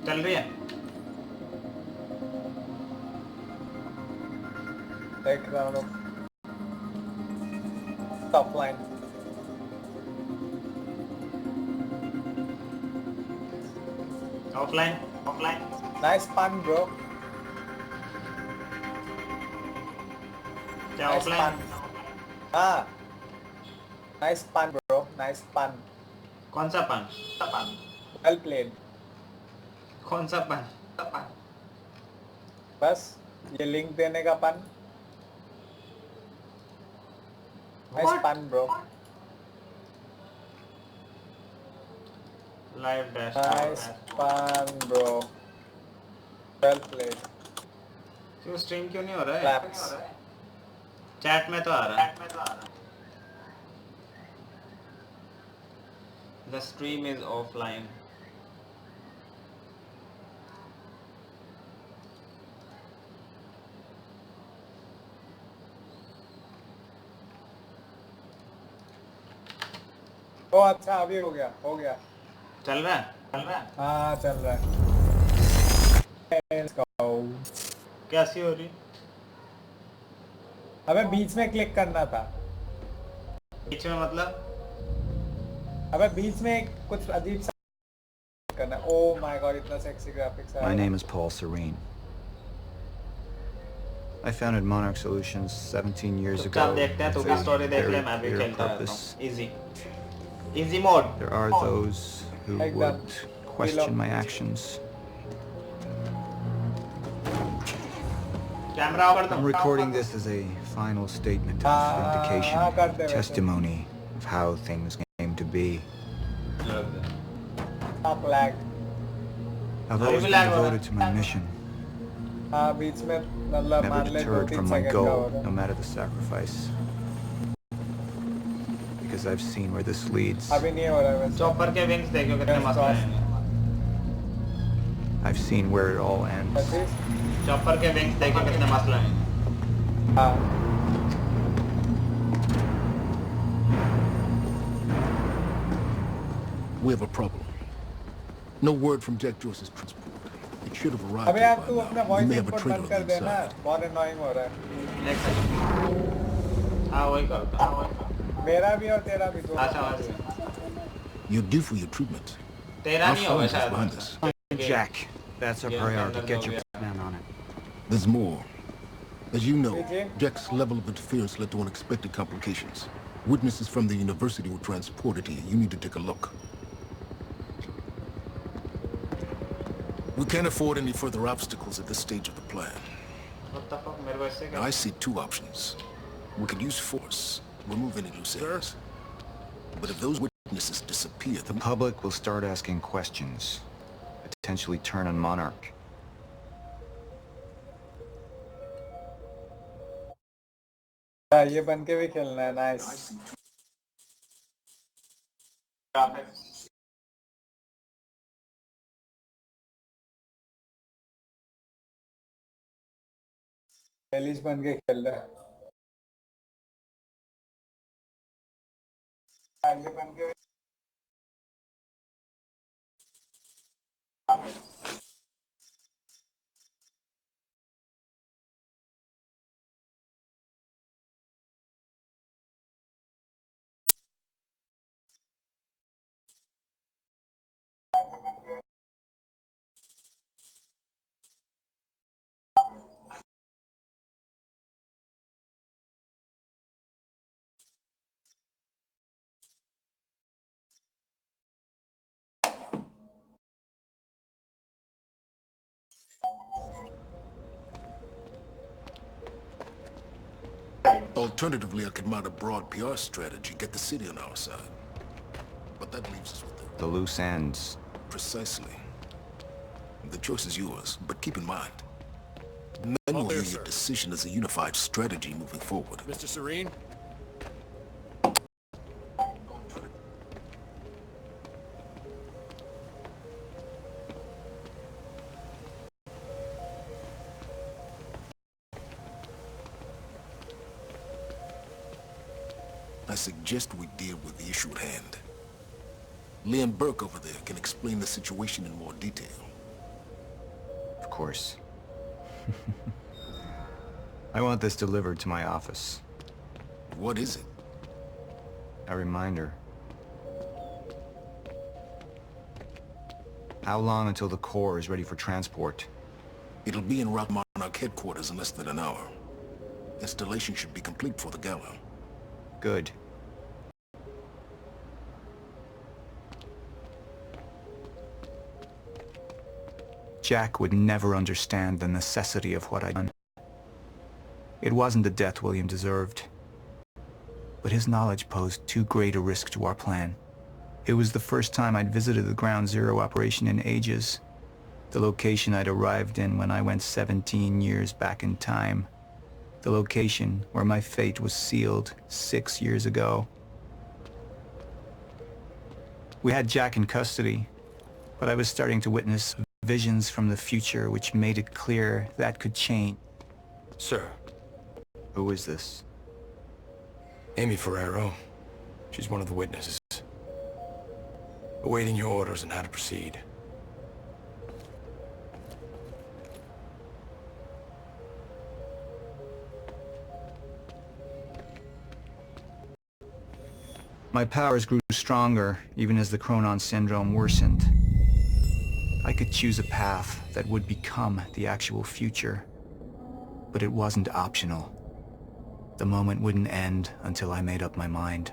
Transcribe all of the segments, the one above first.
चल रही है Take round of top line. Offline offline Nice pun, bro. क्या Nice offline pun. Ah, nice pun, bro. Nice pun. कौन सा पन Well played. कौन सा पन बस ये लिंक देने का पन. Nice pun, bro. Live dash Nice pun, bro. Well played. क्यों स्ट्रीम क्यों नहीं हो रहा है Claps. चैट में तो आ रहा है द स्ट्रीम इज ऑफलाइन ओ अच्छा अभी हो गया चल रहा है हाँ चल रहा है. Let's go. कैसी हो रही अबे बीच में क्लिक करना था. बीच में मतलब अबे बीच में कुछ अजीब सा करना. Oh my god इतना सेक्सी ग्राफिक्स है. My name is Paul Serene. I founded Monarch Solutions 17 years ago. चुपचाप देखते हैं तू with भी a स्टोरी देख ले very मैं भी clear खेलता रहता purpose. हूँ easy mode There are those who Like would that. question my actions. Camera on कर I'm दो recording this as a final statement of कर दे vindication, वैसे. testimony of how things came to be. Top lag. I've अभी always भी been lag हो रहा devoted to my mission, हाँ बीच में मतलब never मान ले deterred 2-3 from my सेकंड का goal, होगा. no matter the sacrifice. Because I've seen where this leads. अभी नहीं हो रहा है वैसे. चॉपर के विंग्स देखो कितने मस्त हैं I've seen where it all ends. Chopper के विंग्स देखो कितने मस्त हैं हाँ We have a problem. No word from Jack Joyce's transport. It should have arrived अबे here यार by तू अपना now. We voice may have a input traitor बंद on कर the देना. inside. बहुत अननोइंग हो रहा है. एक सेकंड हाँ वही करता हूँ मेरा भी और तेरा भी दोनों. अच्छा वाली You're due for your treatment. तेरा Our नहीं होगा friends is शायद behind us. Jack, that's our Yeah, priority. under Get the- your man on it. There's more. As you know, Okay. Jack's level of interference led to unexpected complications. Witnesses from the university were transported here. You need to take a look. We can't afford any further obstacles at this stage of the plan. What the fuck मेरे को इससे Now क्या I see two options. We could use force, remove any loose ends. But if those witnesses disappear, The public will start asking questions, potentially turn on Monarch. हाँ ये बन के भी खेलना है. नाइस. एलिस बन के खेल रहा है. ये बन के alternatively, I could mount a broad PR strategy, get the city on our side. But that leaves us with The loose ends. precisely. The choice is yours, but keep in mind, men will view your decision as a unified strategy moving forward. Mr. Serene? I suggest we deal with the issue at hand. Liam Burke over there can explain the situation in more detail. course. I want this delivered to my office. What is it? A reminder. How long until the core is ready for transport? It'll be in route Monarch headquarters in less than an hour. Installation should be complete for the gala. Good. Jack would never understand the necessity of what I'd done. It wasn't the death William deserved, but his knowledge posed too great a risk to our plan. It was the first time I'd visited the Ground Zero operation in ages, the location I'd arrived in when I went 17 years back in time, the location where my fate was sealed 6 years ago. We had Jack in custody, but I was starting to witness visions from the future which made it clear that could change. Sir. Who is this? Amy Ferrero. She's one of the witnesses. Awaiting your orders on how to proceed. My powers grew stronger, even as the Chronon syndrome worsened. I could choose a path that would become the actual future, but it wasn't optional. The moment wouldn't end until I made up my mind.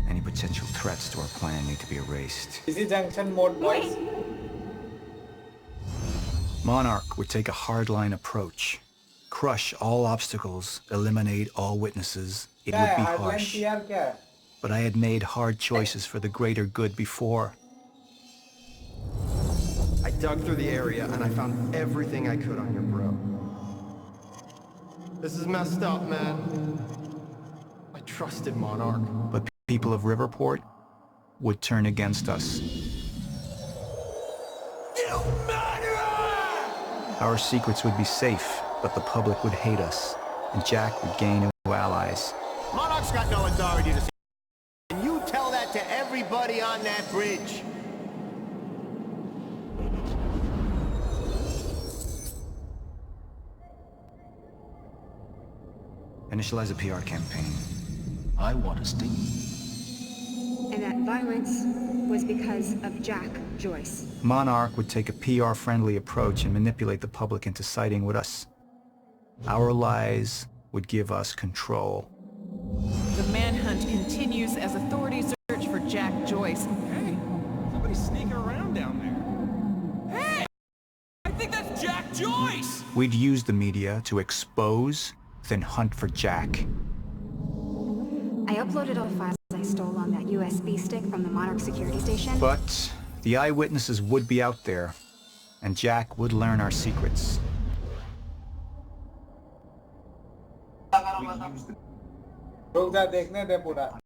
Any potential threats to our plan need to be erased. Easy junction mode, boys. Monarch would take a hardline approach. Crush all obstacles, eliminate all witnesses. It क्या would है be hardline harsh. PR क्या है? But I had made hard choices for the greater good before. I dug through the area and I found everything I could on your bro. This is messed up, man. I trusted Monarch. But people of Riverport would turn against us. Our secrets would be safe, but the public would hate us, and Jack would gain new allies. Monarch's got no authority to say. And you tell that to everybody on that bridge. Initialize a PR campaign. I want to sting. And that violence was because of Jack Joyce. Monarch would take a PR-friendly approach and manipulate the public into siding with us. Our lies would give us control. The manhunt continues as authorities search for Jack Joyce. Hey, somebody's sneaking around down there. Hey! I think that's Jack Joyce! We'd use the media to expose, then hunt for Jack. I uploaded all the files I stole on that USB stick from the Monarch security station. But the eyewitnesses would be out there, and Jack would learn our secrets. रुक जा देखने दे पूरा.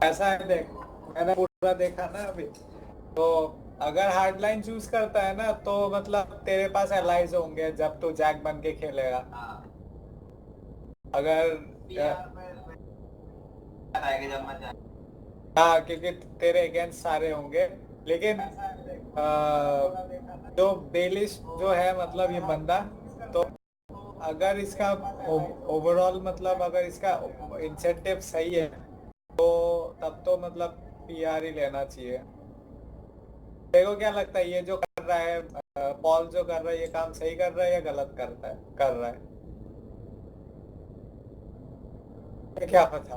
ऐसा है देख, मैंने पूरा देखा ना अभी. तो अगर हार्डलाइन चूज करता है ना तो मतलब तेरे पास एलाइज होंगे जब तू जैक बन के खेलेगा. अगर हाँ, क्योंकि तेरे अगेंस्ट सारे होंगे. लेकिन जो बेलिश जो है मतलब ये बंदा, तो अगर इसका ओवरऑल मतलब अगर इसका इंसेंटिव सही है तो तब तो मतलब पीआर ही लेना चाहिए. देखो क्या लगता है ये जो कर रहा है पॉल जो कर रहा है ये काम सही कर रहा है या गलत कर रहा है क्या पता.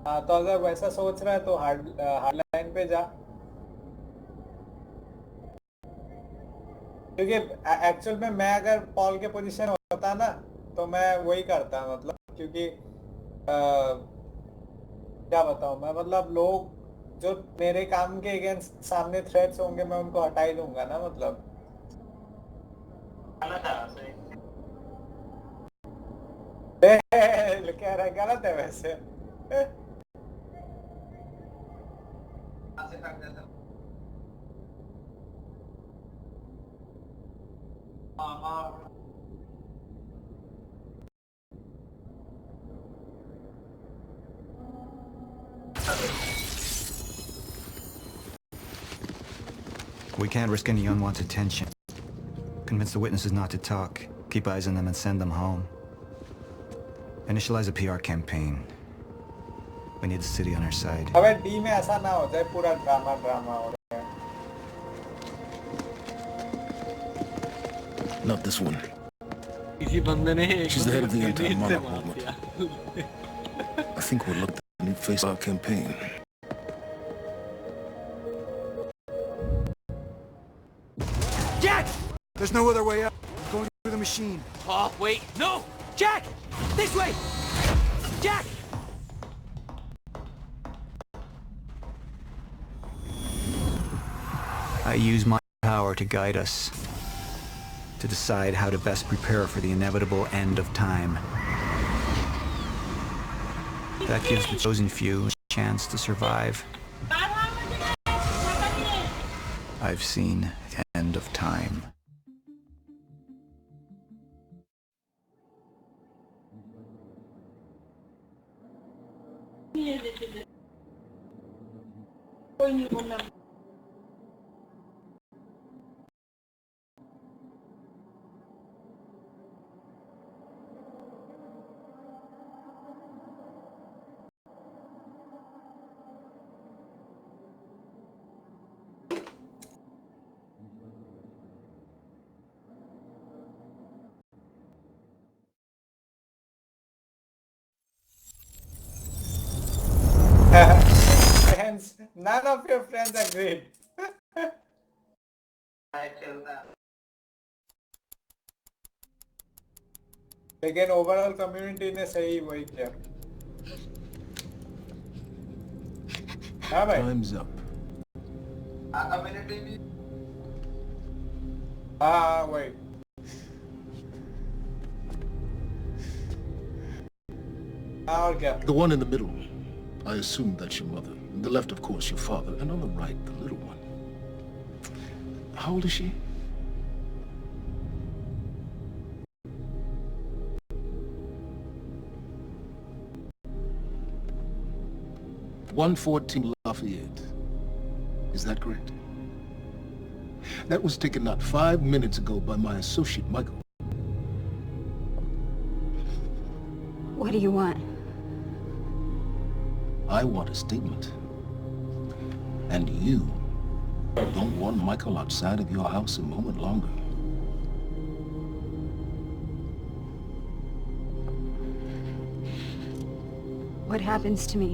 हाँ तो अगर वैसा सोच रहा है तो हार्ड लाइन पे जा, क्योंकि एक्चुअल में मैं अगर पॉल के पोजीशन होता ना तो मैं वही करता, मतलब क्योंकि क्या बताऊं मैं, मतलब लोग जो मेरे काम के अगेंस्ट सामने थ्रेट्स होंगे मैं उनको हटा ही दूंगा ना, मतलब गलत है वैसे। कह रहा है गलत है वैसे। ऐसे कर देता। हाँ। We can't risk any unwanted tension. Convince the witnesses not to talk. Keep eyes on them and send them home. Initialize a PR campaign. We need the city on our side. अबे D में ऐसा ना हो जाए पूरा drama drama हो रहा है। Not this one. किसी बंदे ने एक She's the head of the grenade से anti-monarch मार movement. दिया। I think we'll look at the new face of our campaign. Jack! There's no other way out. Going through the machine. Oh, wait, no! Jack! This way! Jack! I use my power to guide us. To decide how to best prepare for the inevitable end of time. That gives the chosen few a chance to survive. I've seen the end of time. Friends, none of your friends agreed. चलता है। लेकिन overall community ने सही वही किया। हाँ भाई। Time's up. Community भी। हाँ वही। हाँ और क्या? The one in the middle. I assume that's your mother. On the left, of course, your father. And on the right, the little one. How old is she? "114 Lafayette. Is that correct? That was taken not 5 minutes ago by my associate, Michael. What do you want? I want a statement. And you don't want Michael outside of your house a moment longer. What happens to me?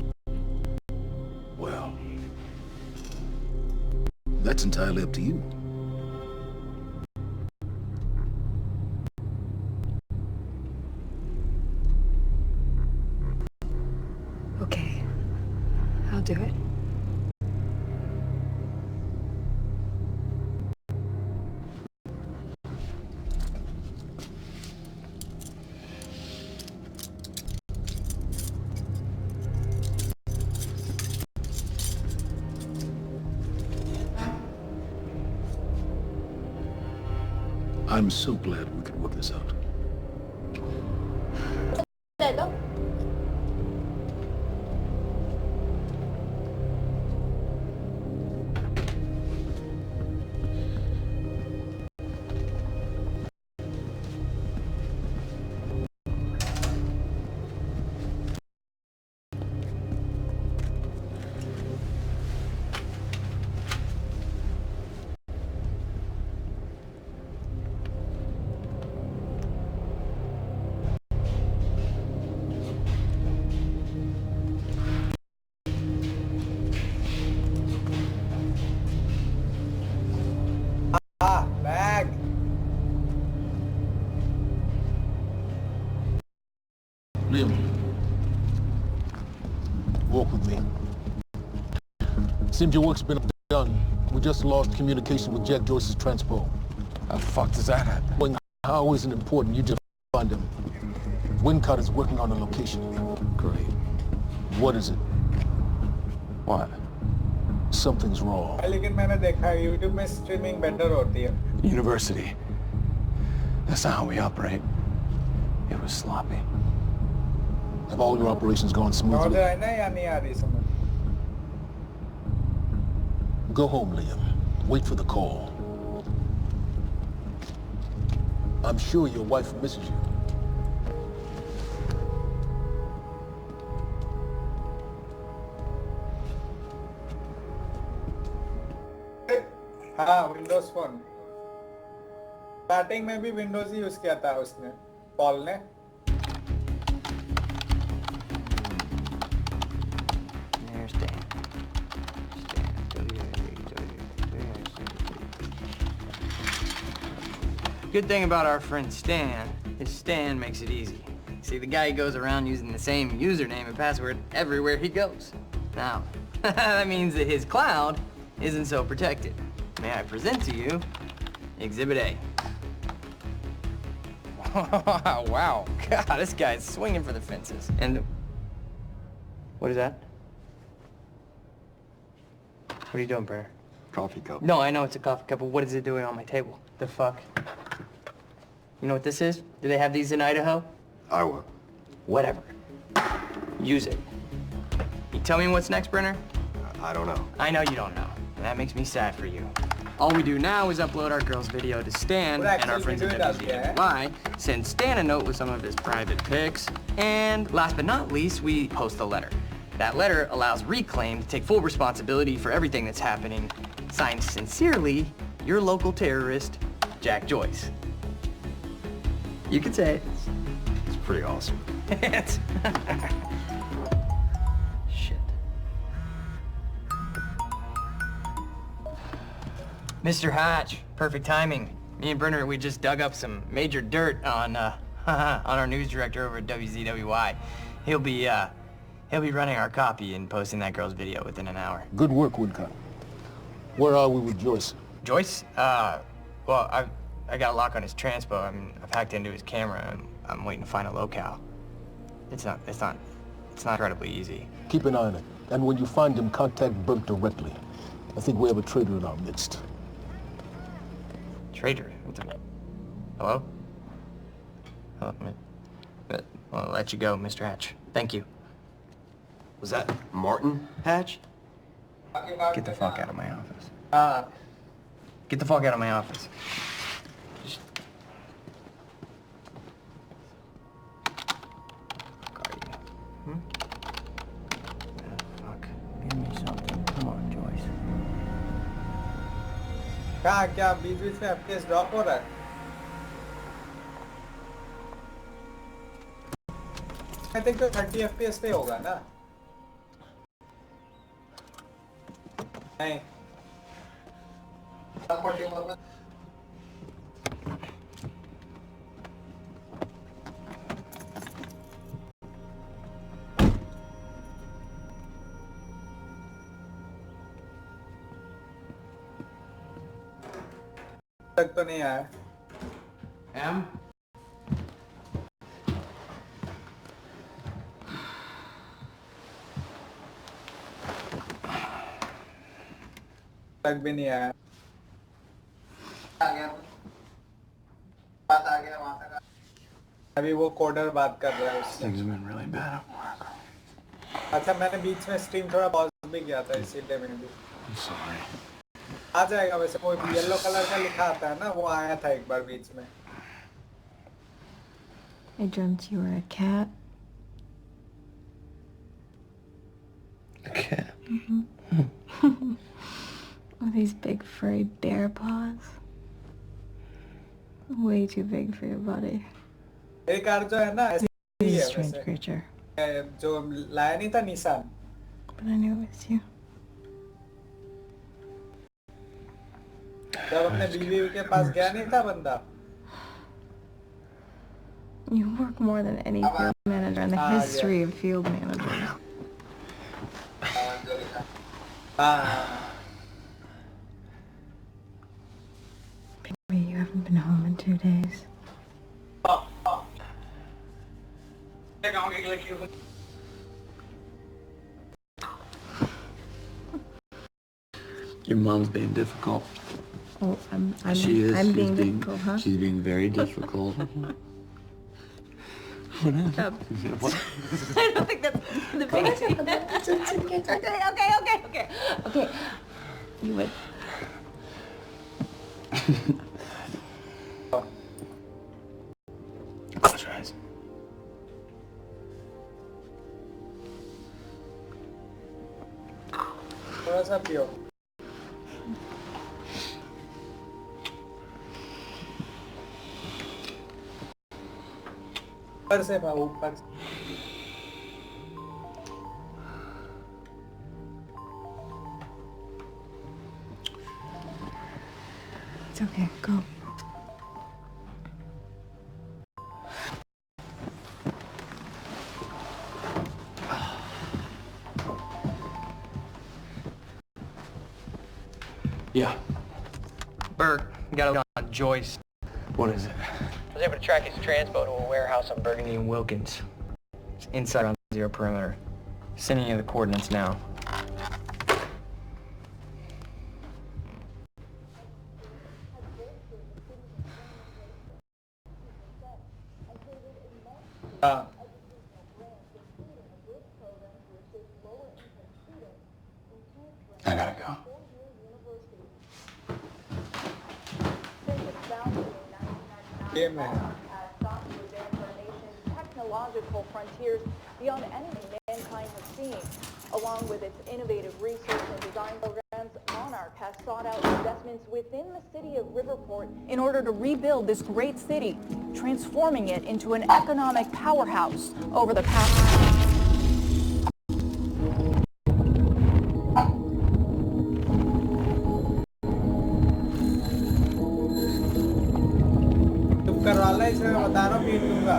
Well, that's entirely up to you. Okay, I'll do it. I'm so glad we could work this out. Seems your work's been done. We just lost communication with Jack Joyce's transpo. How the fuck does that happen? Knowing how isn't important, you just find him. Wincott is working on a location. Great. What is it? What? Something's wrong. लेकिन मैंने देखा है YouTube में streaming better होती है. University. That's not how we operate. It was sloppy. Have all your operations gone smoothly? Order है ना या नहीं आ रही समझ? Go home, Liam. Wait for the call. I'm sure your wife misses you. हाँ Windows phone starting में भी Windows ही use किया था उसने पॉल ने Good thing about our friend Stan is Stan makes it easy. See, the guy goes around using the same username and password everywhere he goes. Now, that means that his cloud isn't so protected. May I present to you Exhibit A. Wow, God, this guy's swinging for the fences. And what is that? What are you doing, Brer? Coffee cup. No, I know it's a coffee cup, but what is it doing on my table? The fuck? You know what this is? Do they have these in Idaho? Iowa. Whatever. Use it. You tell me what's next, Brenner? I don't know. I know you don't know. And that makes me sad for you. All we do now is upload our girl's video to Stan and our friends at WZWY, send Stan a note with some of his private pics, and last but not least, we post the letter. That letter allows Reclaim to take full responsibility for everything that's happening. Signed sincerely, your local terrorist, Jack Joyce. You can say it. It's pretty awesome. Shit. Mr. Hatch, perfect timing. Me and Brenner, we just dug up some major dirt on our news director over at WZWY. He'll be running our copy and posting that girl's video within an hour. Good work, Wincott. Where are we with Joyce? Joyce? Well, I got a lock on his transpo. I mean, I've hacked into his camera and I'm waiting to find a locale. It's not incredibly easy. Keep an eye on it. And when you find him, contact Burt directly. I think we have a traitor in our midst. Traitor? Hello? Hello? I'll let you go, Mr. Hatch. Thank you. Was that Martin Hatch? Get the fuck out of my office. Get the fuck out of my office. Just... Fuck are you? Fuck. Give me something. Come on, Joyce. क्या बीच में FPS drop हो रहा है I think तो 30 FPS पे होगा ना नहीं तक तो नहीं आया M? तक भी नहीं आया अभी वो कोडर बात कर रहा है उससे Things have been really bad at work. अच्छा मैंने बीच में स्ट्रीम थोड़ा पॉज भी किया था इसीलिए मैंने भी I'm sorry. आ जाएगा वैसे वो येलो कलर का लिखा आता है ना वो आया था एक बार बीच में I dreamt you were a cat. A cat? Mm-hmm. With these big furry bear paws. Way too big for your body. एक कार जो है ना ऐसी ही He's है a strange वैसे creature. जो लाया नहीं था निशान But I knew it was you. जब अपने बीवी के पास गया नहीं था बंदा You work more than any field manager in the history of field managers. Baby, you haven't been home in 2 days. Your mom's being difficult. Oh, I'm She's being difficult, huh? She's being very difficult. What happened? What? I don't think that's the big thing. Okay. You would. Close your eyes. थोड़ा सा पियो ऊपर से ऊपर से It's okay. Go. Yeah. Bert, you gotta go on Joyce. What is it? I was able to track his transpo to a warehouse on Burgundy and Wilkins. It's inside on 0 perimeter. Sending you the coordinates now. I gotta go. Game है technological frontiers beyond anything mankind has seen. Along with its innovative research and design programs, Monarch has sought out investments within the city of Riverport in order to rebuild this great city, transforming it into an economic powerhouse over the past... करवा ला इसमें मैं बता रहा हूँ पीट दूंगा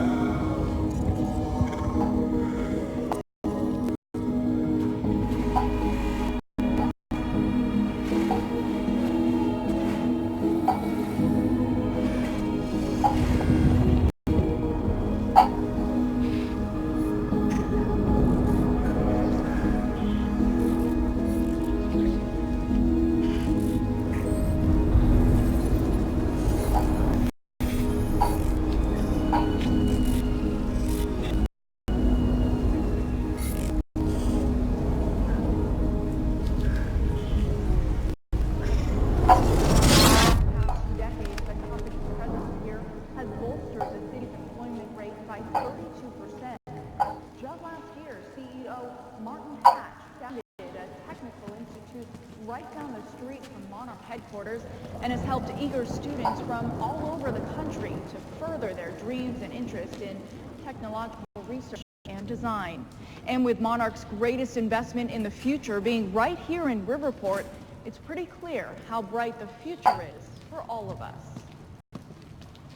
headquarters and has helped eager students from all over the country to further their dreams and interest in technological research and design. And with Monarch's greatest investment in the future being right here in Riverport, it's pretty clear how bright the future is for all of us.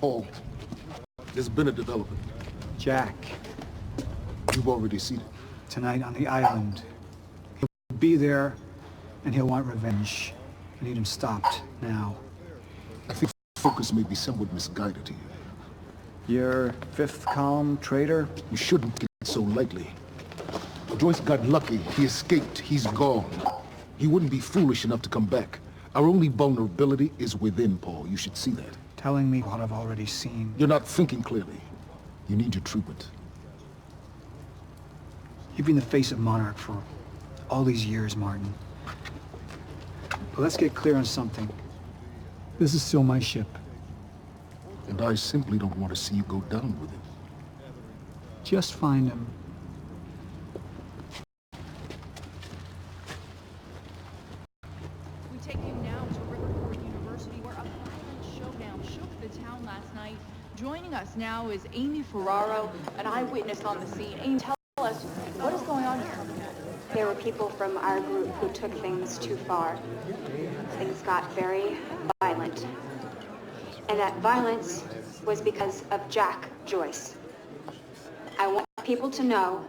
Paul, there's been a development. Jack, You've already seen it. tonight on the island. He'll be there, and he'll want revenge. I need him stopped, now. I think focus may be somewhat misguided here. Your fifth column traitor? You shouldn't get it so lightly. Joyce got lucky. He escaped. He's gone. He wouldn't be foolish enough to come back. Our only vulnerability is within, Paul. You should see that. Telling me what I've already seen. You're not thinking clearly. You need your treatment. You've been the face of Monarch for all these years, Martin. But let's get clear on something. This is still my ship. And I simply don't want to see you go down with it. Just find him. We take you now to Riverport University, where a violent showdown shook the town last night. Joining us now is Amy Ferraro, an eyewitness on the scene. Amy, tell us, what is going on here? There were people from our group who took things too far. Things got very violent. And that violence was because of Jack Joyce. I want people to know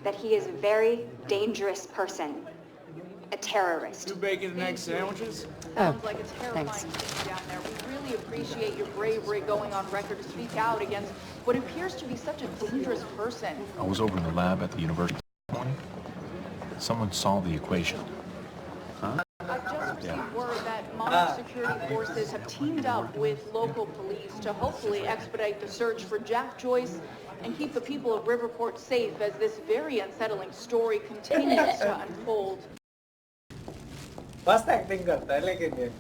that he is a very dangerous person. A terrorist. 2 bacon and egg sandwiches? Sounds like a terrifying thing down there. We really appreciate your bravery going on record to speak out against what appears to be such a dangerous person. I was over in the lab at the university this morning. Someone solved the equation. I've just received word that Monarch security forces have teamed up with local police to hopefully expedite the search for Jack Joyce and keep the people of Riverport safe as this very unsettling story continues to unfold. मस्त acting करता है लेकिन ये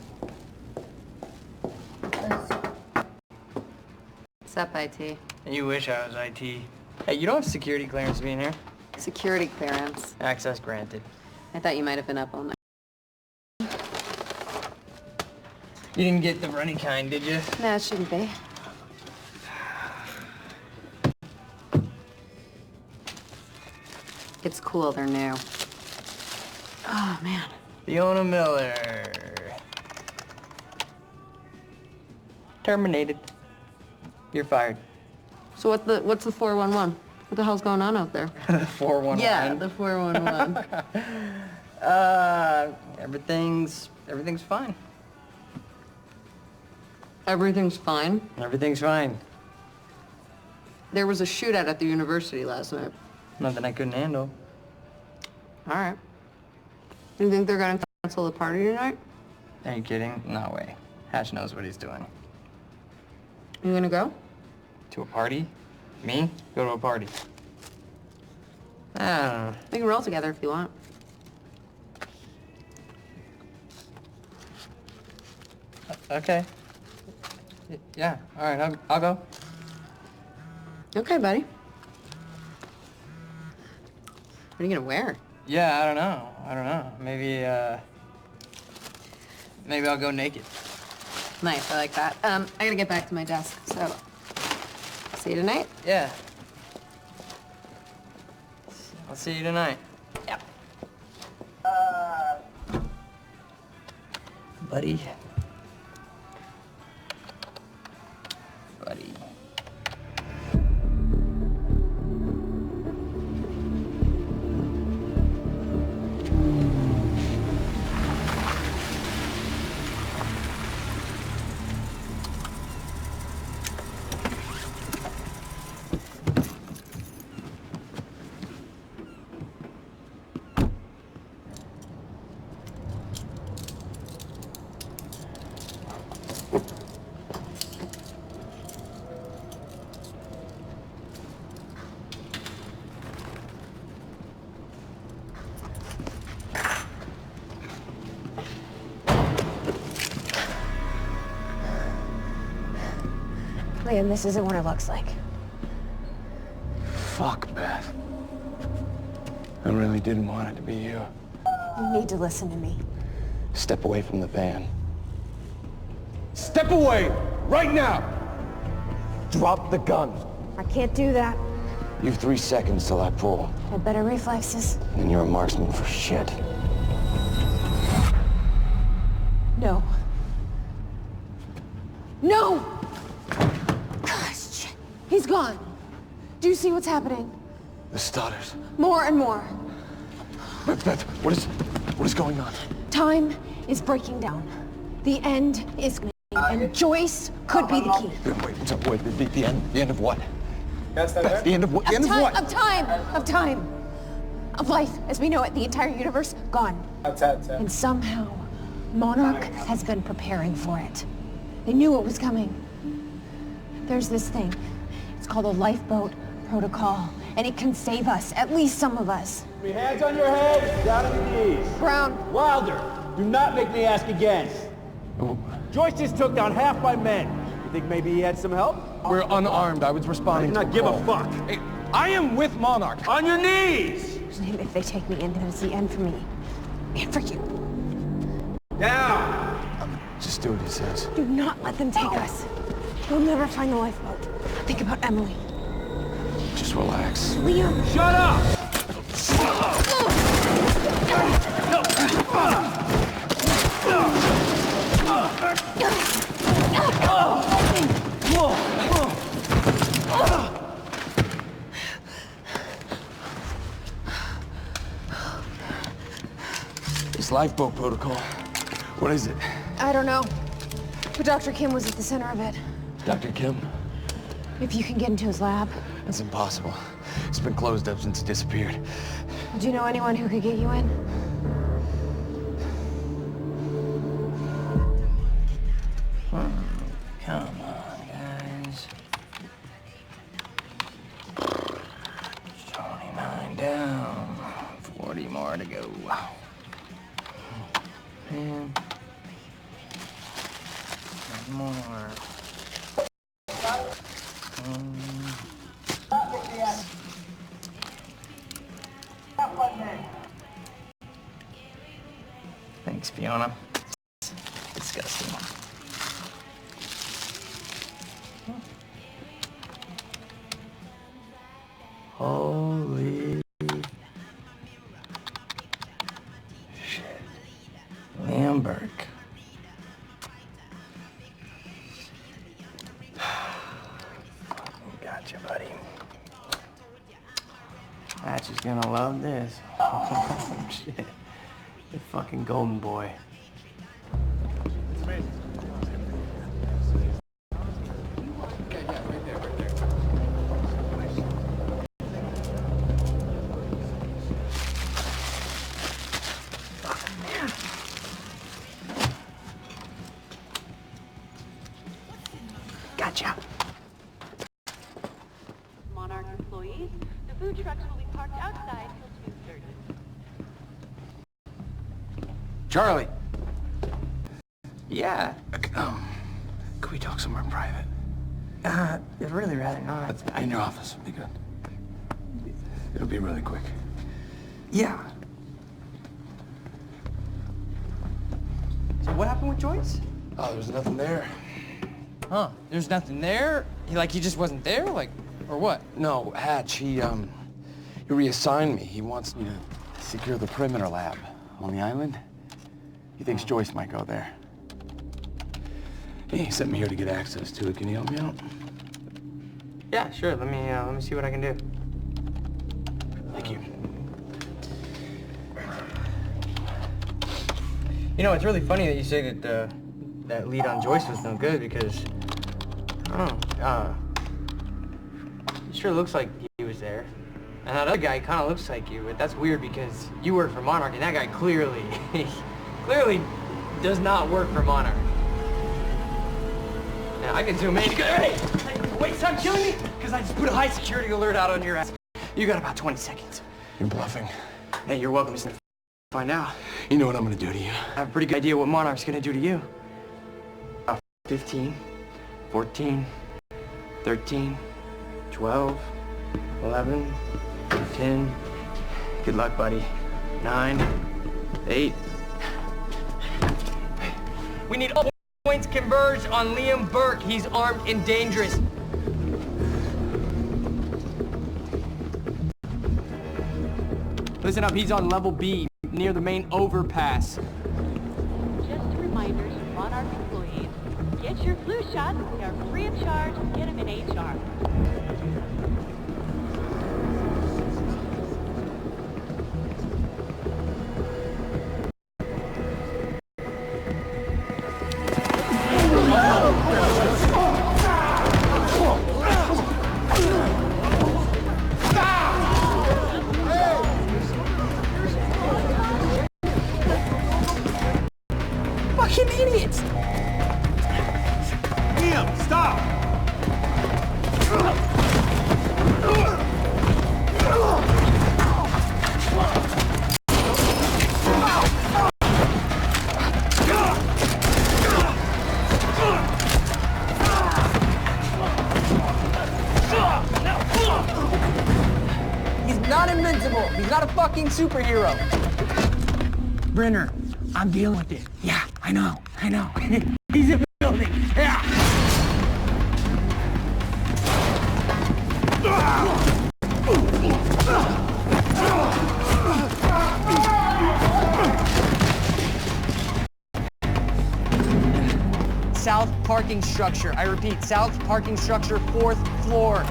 Sup, IT? You wish I was IT. Hey, you don't have security clearance being here? Security clearance. Access granted. I thought you might have been up all night. You didn't get the runny kind, did you? No, it shouldn't be. It's cool, they're new. Oh, man. Fiona Miller. Terminated. You're fired. So what's the 411? What the hell's going on out there? The 411. Yeah, the 411. Everything's fine. Everything's fine? Everything's fine. There was a shootout at the university last night. Nothing I couldn't handle. All right. You think they're gonna cancel the party tonight? Are you kidding? No way. Hatch knows what he's doing. You gonna go? To a party? Me? Go to a party. I don't know. We can roll together if you want. Okay. Yeah, all right, I'll go. Okay, buddy. What are you gonna wear? Yeah, I don't know. Maybe I'll go naked. Nice, I like that. I gotta get back to my desk, so see you tonight? Yeah. I'll see you tonight. Yep. Buddy. Buddy. Liam, this isn't what it looks like. Fuck, Beth. I really didn't want it to be you. You need to listen to me. Step away from the van. Step away! Right now! Drop the gun. I can't do that. You've 3 seconds till I pull. I have better reflexes. And you're a marksman for shit. No. No! Gosh, shit. He's gone. Do you see what's happening? The stutters. More and more. Beth, what is going on? Time is breaking down. The end is coming, and Joyce could be the key. Wait, the end of what? Beth, the end of what? The end of what? Of time. Of life as we know it, the entire universe, gone. And somehow, Monarch has been preparing for it. They knew it was coming. There's this thing. It's called a lifeboat protocol, and it can save us, at least some of us. Hands on your head, down on your knees. Brown. Wilder, do not make me ask again. Joyce just took down half my men. You think maybe he had some help? We're unarmed. I was responding I do not give a fuck. Hey, I am with Monarch. On your knees! If they take me in, then it's the end for me. And for you. Down! Just do what he says. Do not let them take us. We'll never find the lifeboat. Think about Emily. Just relax. Liam! Shut up! This this lifeboat protocol. What is it? I don't know. But Dr. Kim was at the center of it. Dr. Kim? If you can get into his lab. That's impossible. It's been closed up since he disappeared. Do you know anyone who could get you in? Come on, guys. 29 down. 40 more to go. Man. More. Thanks, Fiona. Disgusting. Holy shit. Liam Burke. Gotcha, buddy. Patch is gonna love this. Oh, shit. The fucking golden boy. Gotcha. Monarch employees, the food trucks will be parked outside till 2:30. Charlie. Yeah. Could we talk somewhere private? I'd really rather not. In your office would be good. It'll be really quick. Yeah. So what happened with Joyce? Oh, there was nothing there. Huh? There's nothing there? He just wasn't there? Like, or what? No, Hatch, he reassigned me. He wants me to secure the perimeter lab on the island. He thinks Joyce might go there. He sent me here to get access to it. Can you help me out? Yeah, sure. Let me see what I can do. Thank you. You know, it's really funny that you say that that lead on Joyce was no good because I don't know. It sure looks like he was there, and that other guy kind of looks like you. But that's weird because you work for Monarch, and that guy clearly does not work for Monarch. Now I can zoom in. Hey, wait, stop killing me! Because I just put a high security alert out on your ass. You got about 20 seconds. You're bluffing. Hey, you're welcome to find out. You know what I'm gonna do to you. I have a pretty good idea what Monarch's gonna do to you. 15, 14, 13, 12, 11, 10. Good luck, buddy. 9, 8. We need all points converge on Liam Burke. He's armed and dangerous. Listen up, he's on level B, near the main overpass. Just a reminder to Monarch employees, get your flu shots. They are free of charge. Get them in HR. Fucking idiots! Liam, stop! He's not invincible. He's not a fucking superhero. Brenner, I'm dealing with it. Yeah, I know. He's in the building. Yeah. South parking structure. I repeat, south parking structure, 4th floor.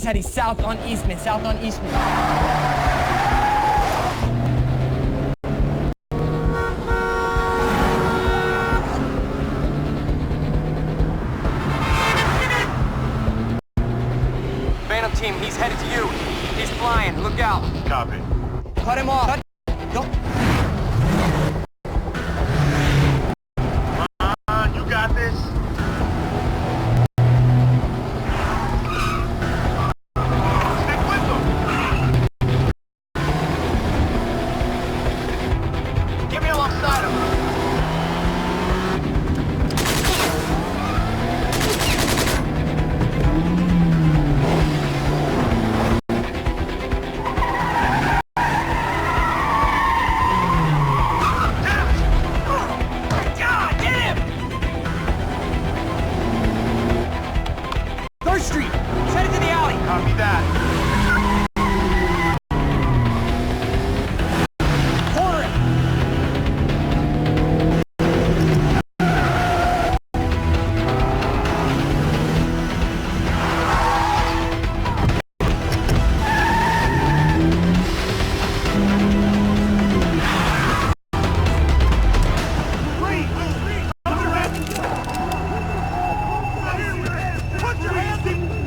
said he's south on Eastman, south on Eastman. Phantom team, he's headed to you. He's flying, look out. Copy. Cut him off. Don't. You got this. Stick with them. Get me alongside him. Street, headed to the alley. Copy that. Corner it. Put your hands in.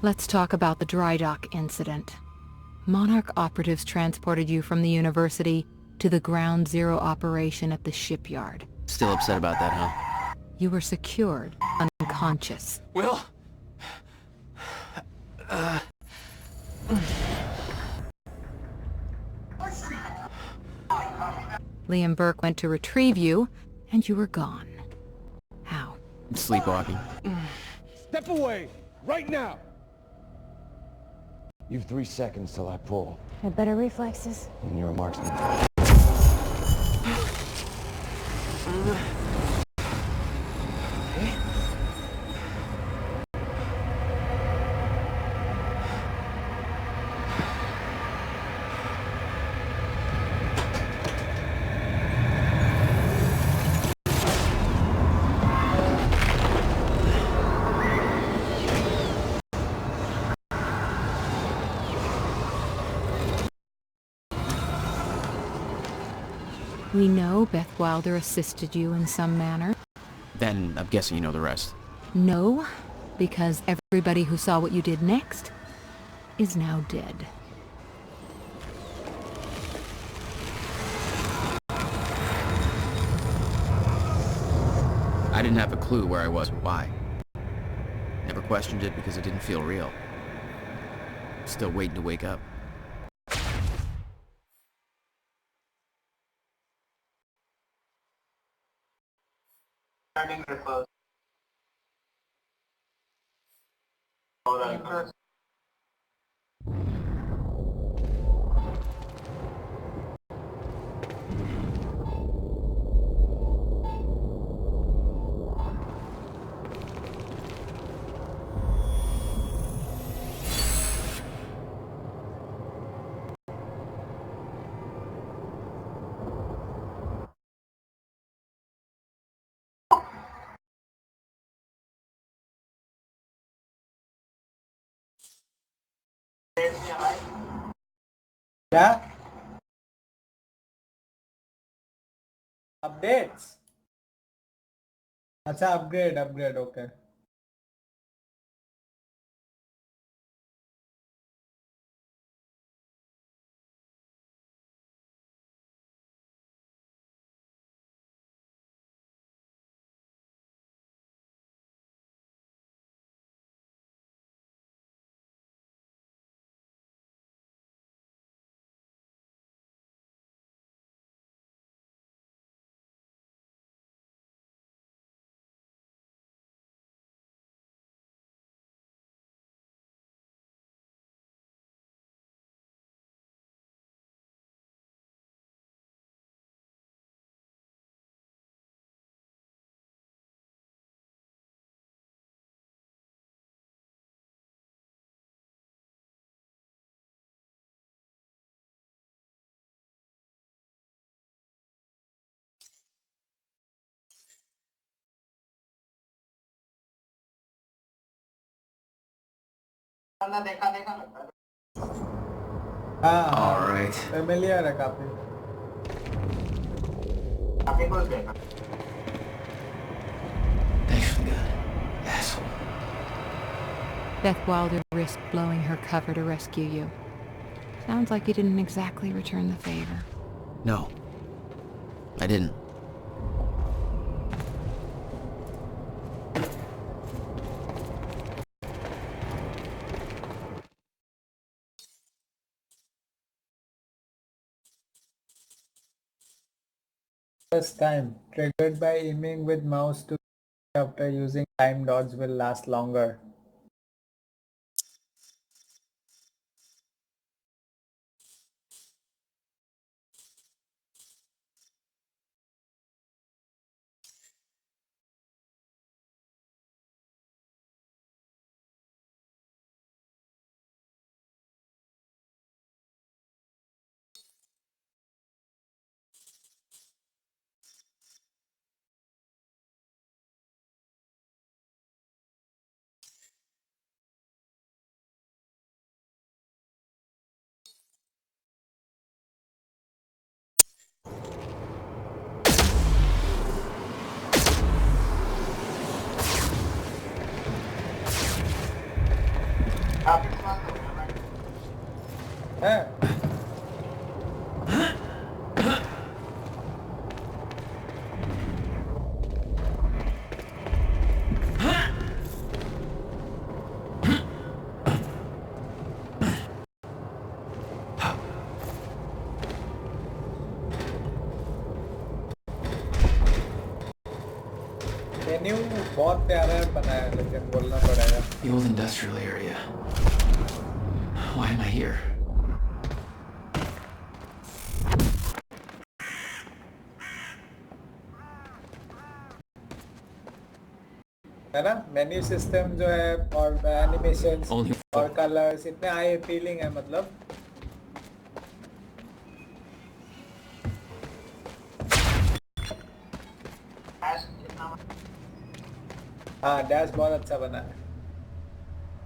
Let's talk about the dry dock incident. Monarch operatives transported you from the university to the Ground Zero operation at the shipyard. Still upset about that, huh? You were secured, unconscious. Will? Liam Burke went to retrieve you, and you were gone. How? Sleepwalking. Step away! Right now! You've 3 seconds till I pull, Had better reflexes. and you're a marksman. We know Beth Wilder assisted you in some manner. Then I'm guessing you know the rest. No, because everybody who saw what you did next is now dead. I didn't have a clue where I was or why. Never questioned it because it didn't feel real. Still waiting to wake up. Starting to close. Hold on. क्या updates अच्छा upgrade okay हाँ All right. familiar है काफी. Thanks for the asshole. Beth Wilder risked blowing her cover to rescue you. Sounds like you didn't exactly return the favor. No. I didn't. First time triggered by aiming with mouse to after using time dodge will last longer. है menu बहुत प्यारा बनाया है लेकिन बोलना पड़ेगा. The old industrial area. Why am I here? है ना मेन्यू सिस्टम जो है और एनिमेशंस और कलर्स इतने आई अपीलिंग है मतलब. हाँ डैश बहुत अच्छा बना है.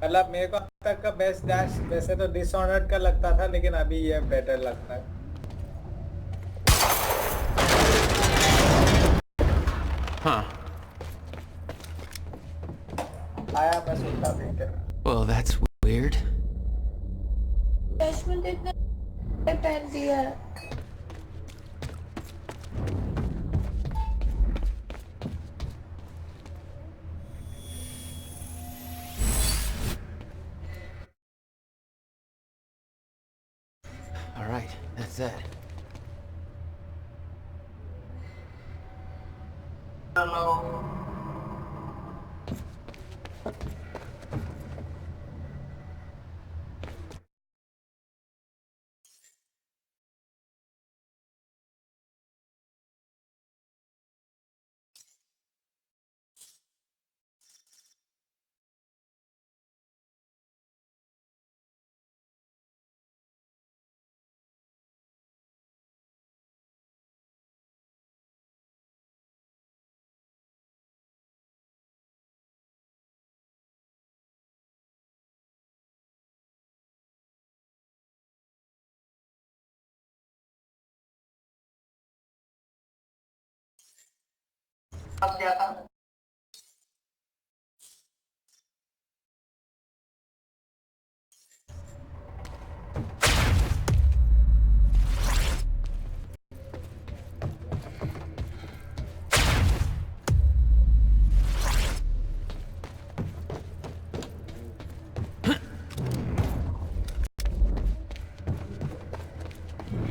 मतलब मेरे को अब तक का बेस्ट डैश वैसे तो डिसऑनर्ड का लगता था लेकिन अभी ये बेटर लगता है. Huh. आया मैं सुनता भी क्या. Well, that's weird. डैश में देखना पहन दिया. All right, that's it.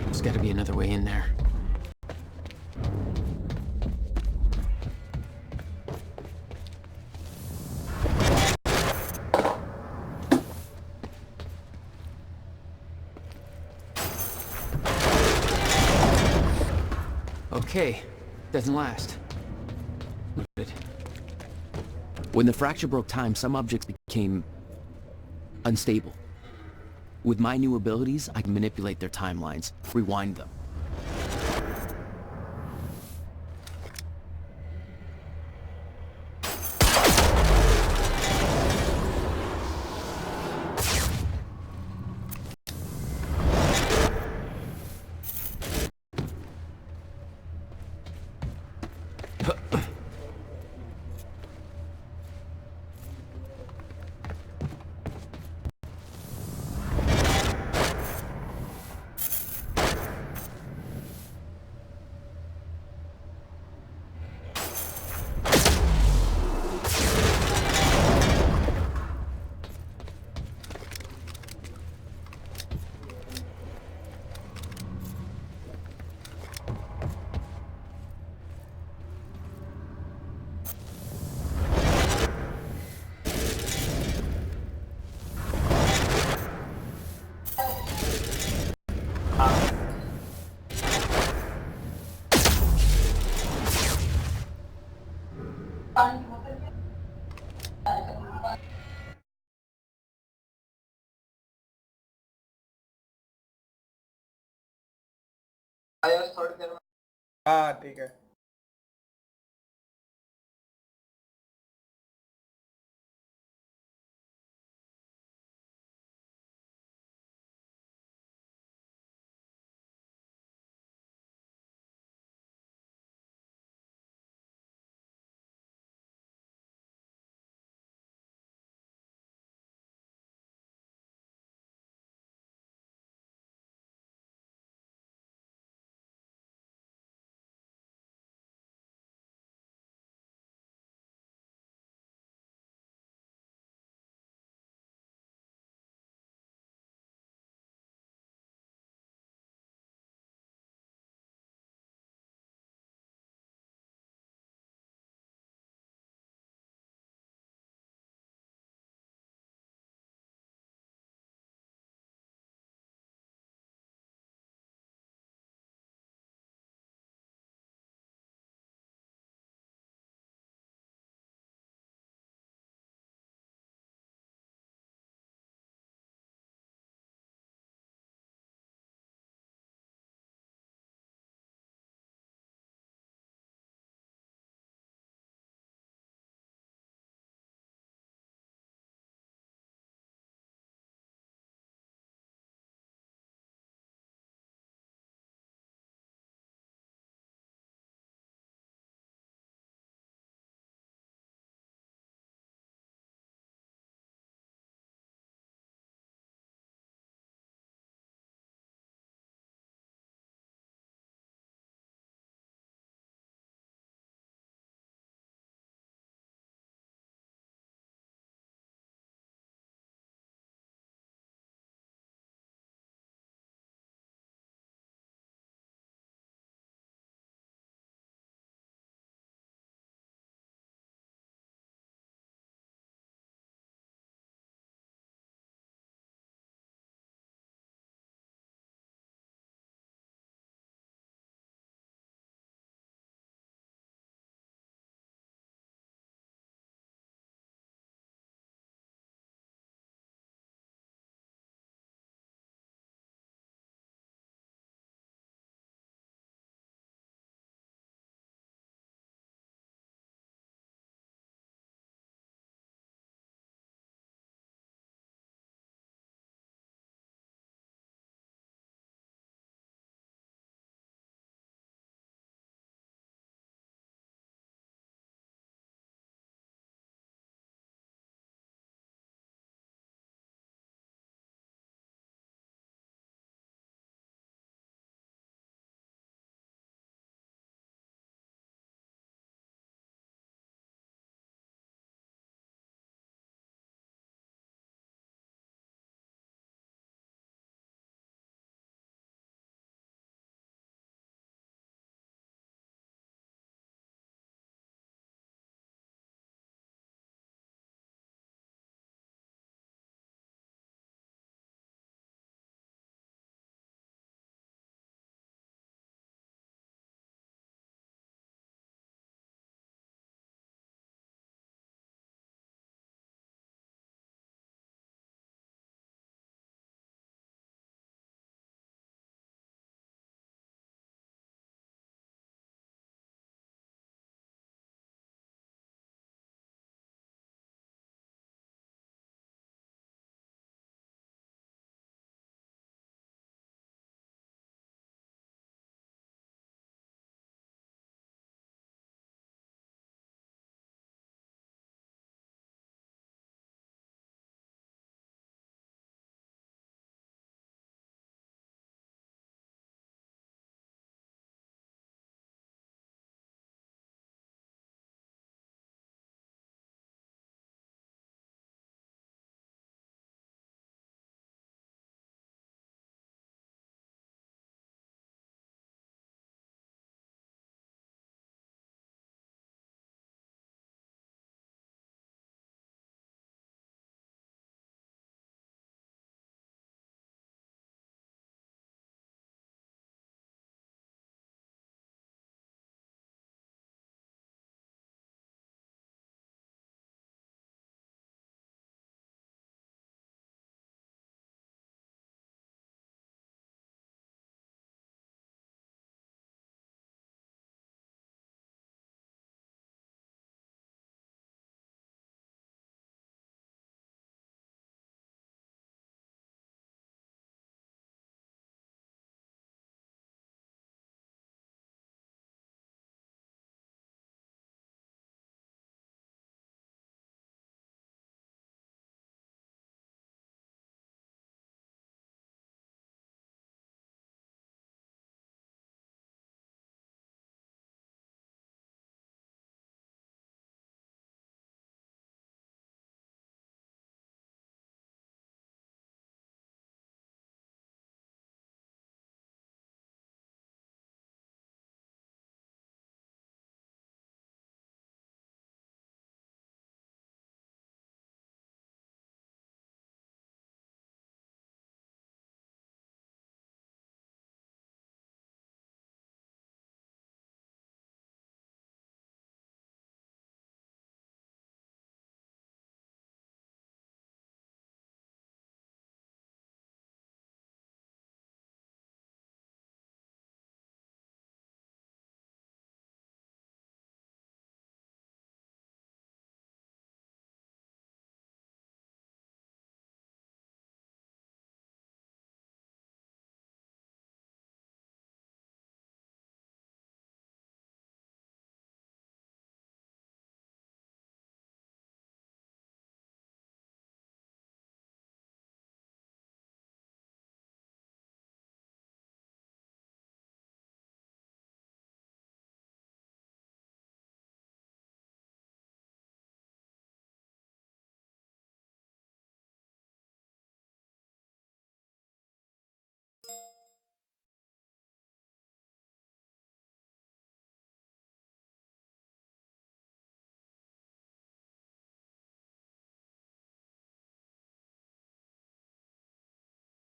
There's got to be another way in there. Okay, doesn't last. Good. When the fracture broke time, some objects became unstable. With my new abilities, I can manipulate their timelines, rewind them. हाँ ठीक है।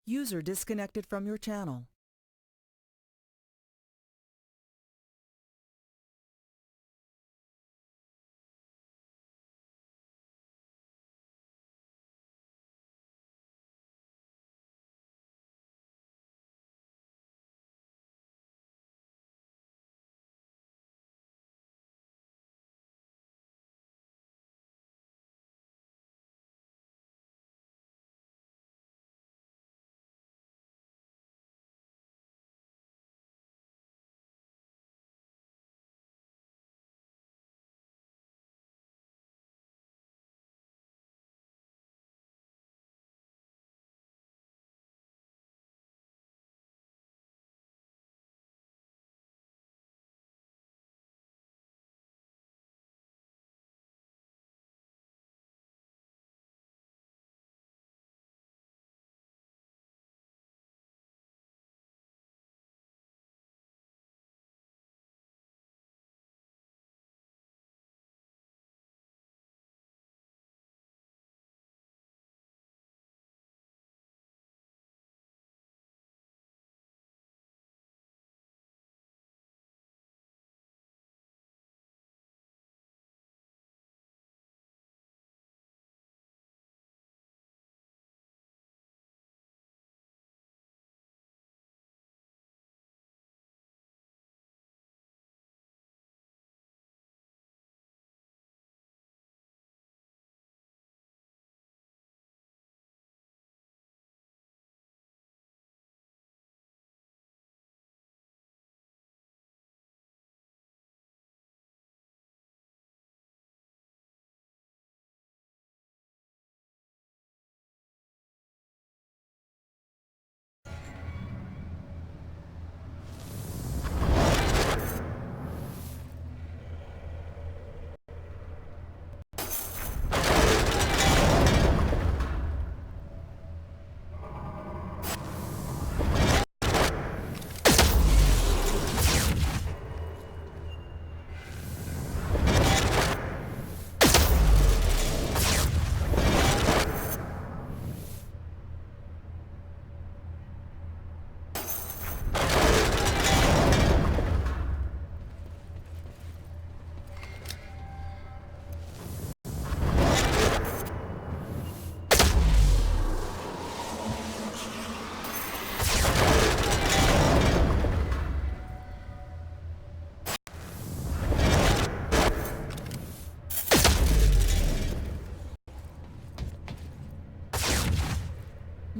User disconnected from your channel.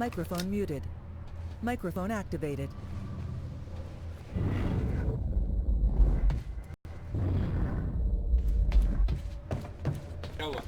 Microphone muted. Microphone activated. يلا.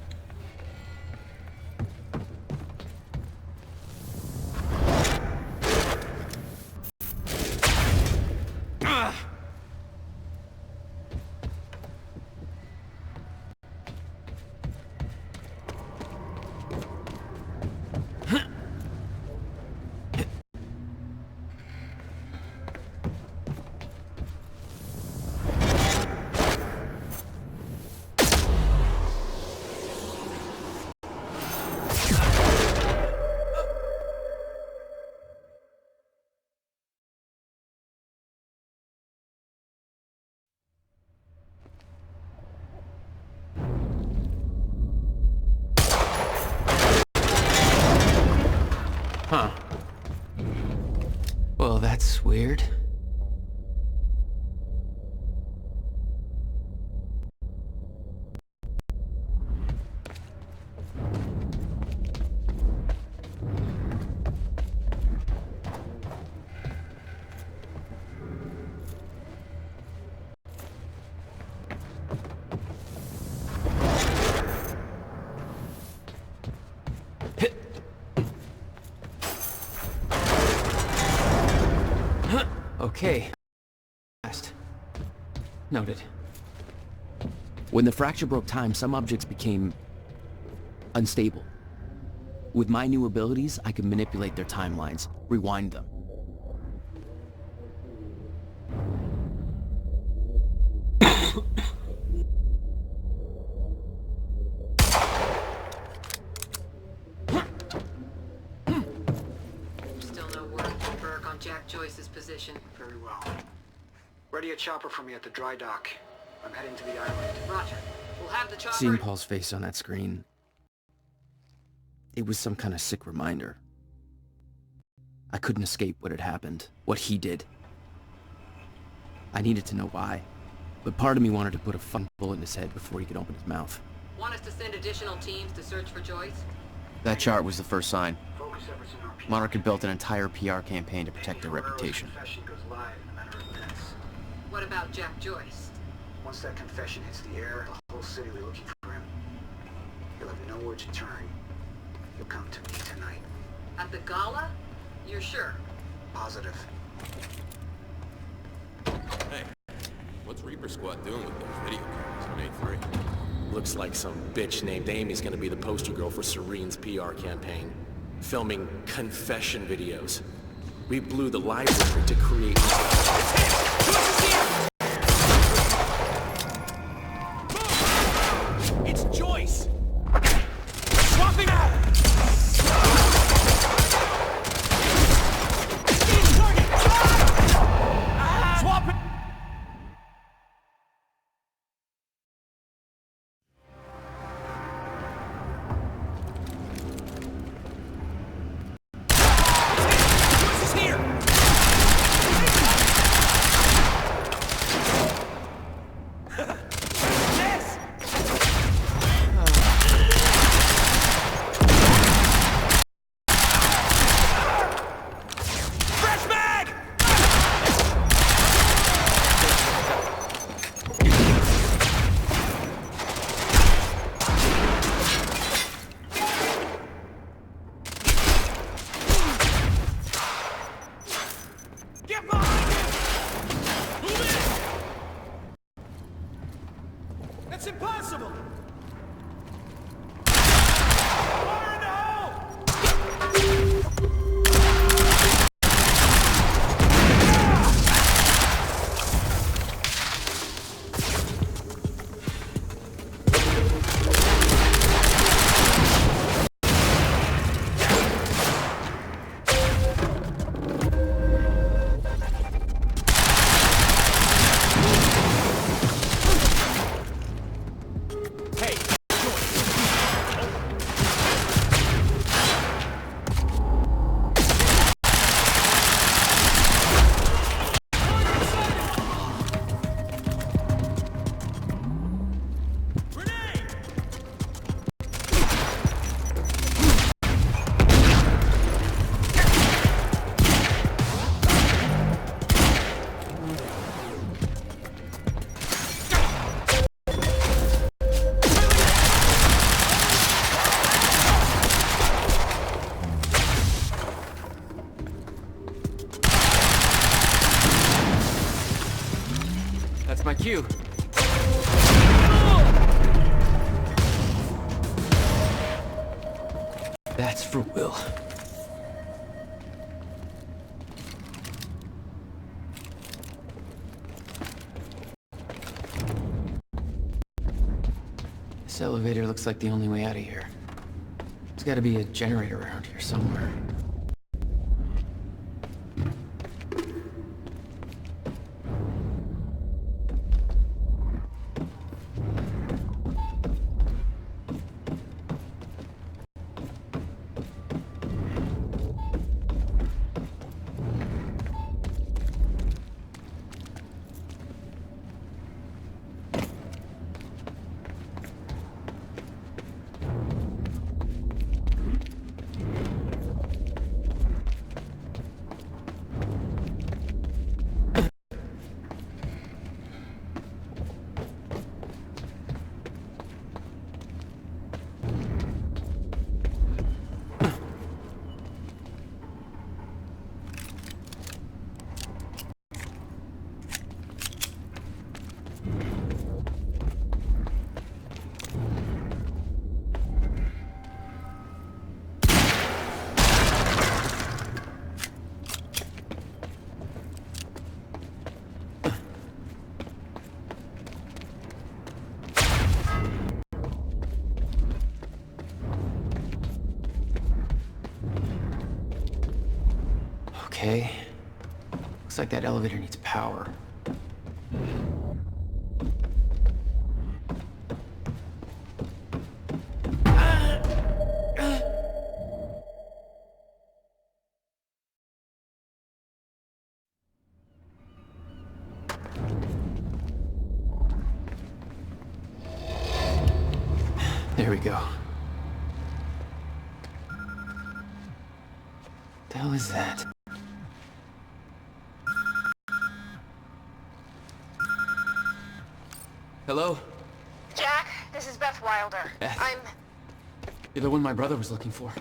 Huh. Well, that's weird. Okay. Fast. Noted. When the fracture broke time, some objects became unstable. With my new abilities, I could manipulate their timelines, rewind them. Still no Ready a chopper for me at the dry dock. I'm heading to the island. Roger. We'll have the chopper... Seeing Paul's face on that screen, it was some kind of sick reminder. I couldn't escape what had happened, what he did. I needed to know why, but part of me wanted to put a fun bullet in his head before he could open his mouth. Want us to send additional teams to search for Joyce? That chart was the first sign. Monarch had built an entire PR campaign to protect their reputation. What about Jack Joyce? Once that confession hits the air, the whole city will be looking for him. He'll have nowhere to turn. He'll come to me tonight. At the gala? You're sure? Positive. Hey, what's Reaper Squad doing with those video cameras on A3? Looks like some bitch named Amy's gonna be the poster girl for Serene's PR campaign. Filming confession videos. We blew the library to create... It's Joyce! Swapping out! Swapping! Joyce is here! Yes! Fresh mag! Get behind him! Move in! That's impossible! Fire in the hole! Hey, That's my cue. That's for Will. This elevator looks like the only way out of here. There's gotta be a generator around here somewhere. Okay. Looks like that elevator needs power. There we go. The hell is that? Hello? Jack, this is Beth Wilder. Beth? I'm You're the one my brother was looking for.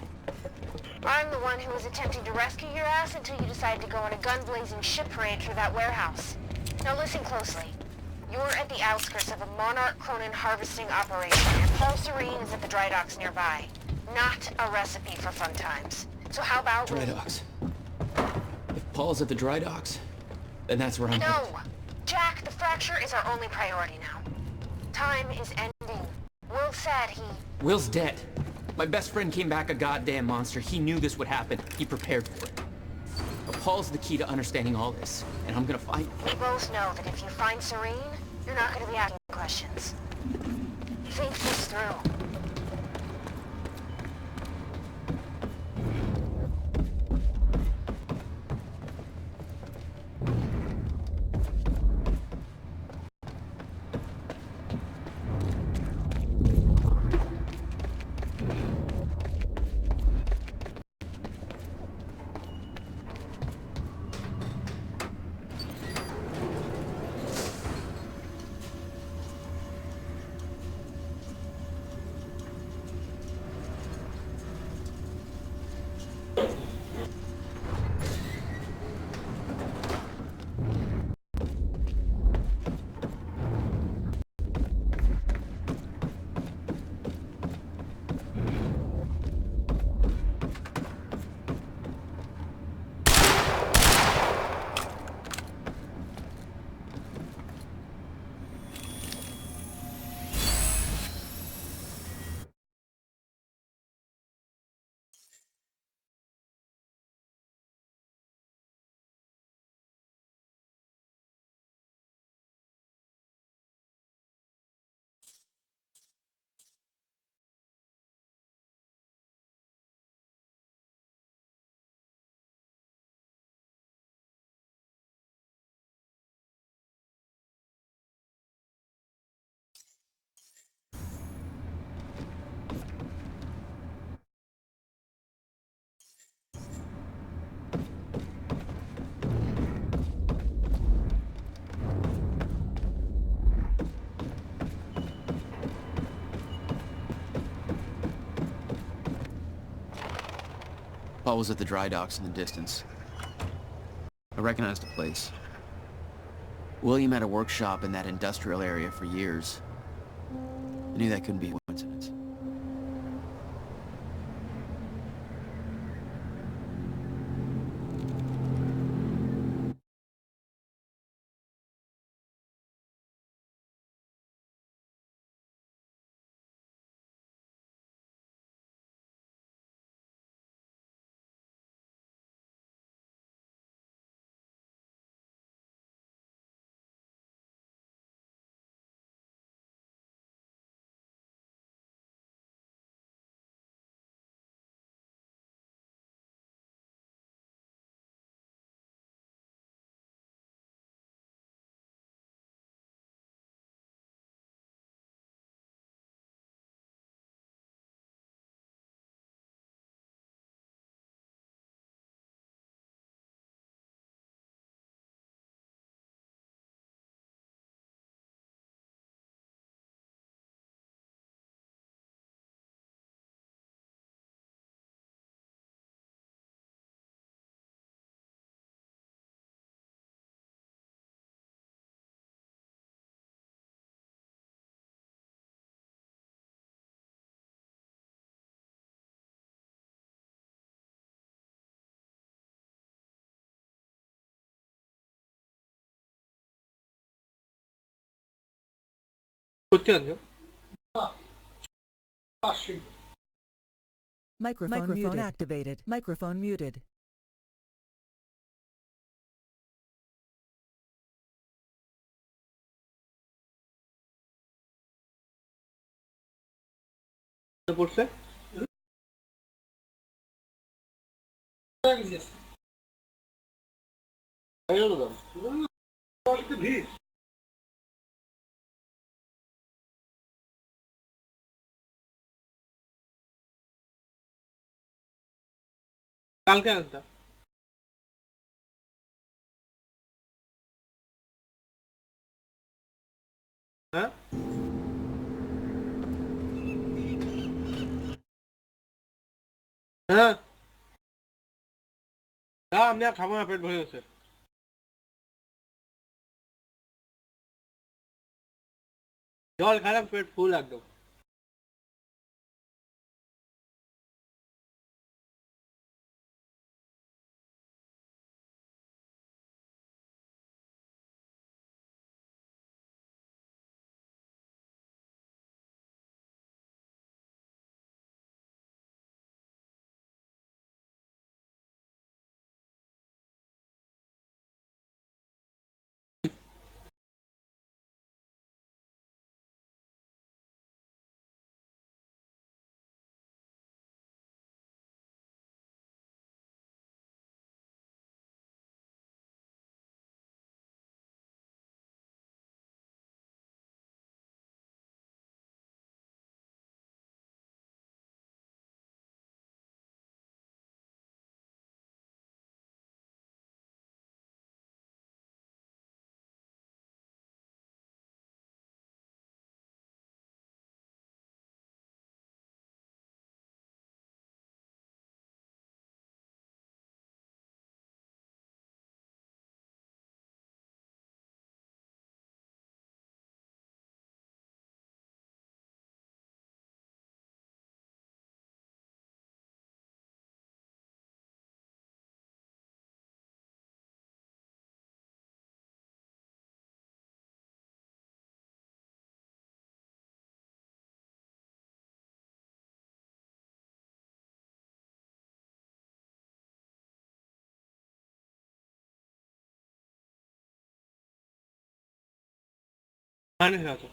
the one who was attempting to rescue your ass until you decided to go on a gun-blazing shit parade through that warehouse. Now listen closely. You're at the outskirts of a Monarch Cronin harvesting operation, and Paul Serene is at the dry docks nearby. Not a recipe for fun times. So how about Dry docks. If Paul's at the dry docks, then that's where I'm No! headed. Jack, the fracture is our only priority now. Time is ending. Will said he... Will's dead. My best friend came back a goddamn monster. He knew this would happen. He prepared for it. But Paul's the key to understanding all this, and I'm gonna find him. We both know that if you find Serene, you're not going to be asking questions. Think this through. Paul was at the dry docks in the distance. I recognized the place. William had a workshop in that industrial area for years. I knew that couldn't be a coincidence. Microphone activated. Microphone muted. পড়ছে কালকে আনতা হ্যাঁ হ্যাঁ আমি আর খাবো না পেট ভরে গেছে জল খারাপ পেট ফুল একদম পানি খাওয়া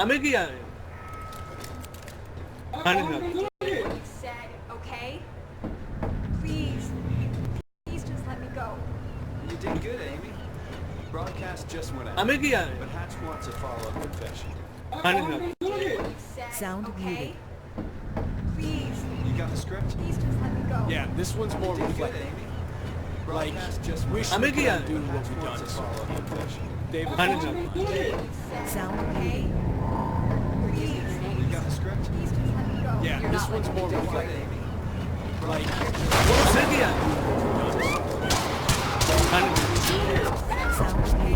আমি কি জানি পানি খাওয়া Said, okay? Please. Please just let me go. You did good, Amy. Broadcast just went out. আমি কি জানি But Hatch wants a follow-up confession. পানি খাওয়া Said, Sound okay? muted. Please. You got the script? Please just let me go. Yeah, this one's more You did good, reflective. Amy. Like, Broadcast just wish I'm we a could guy. undo But what Hatch we've done wants a to follow-up confession. David. পানি খাওয়া Said, Sound okay? Please. You got the script? Please just let me go. Yeah, You're this not one's letting more me do it. reflective. Like, আমি কি জানি পানি Sound muted.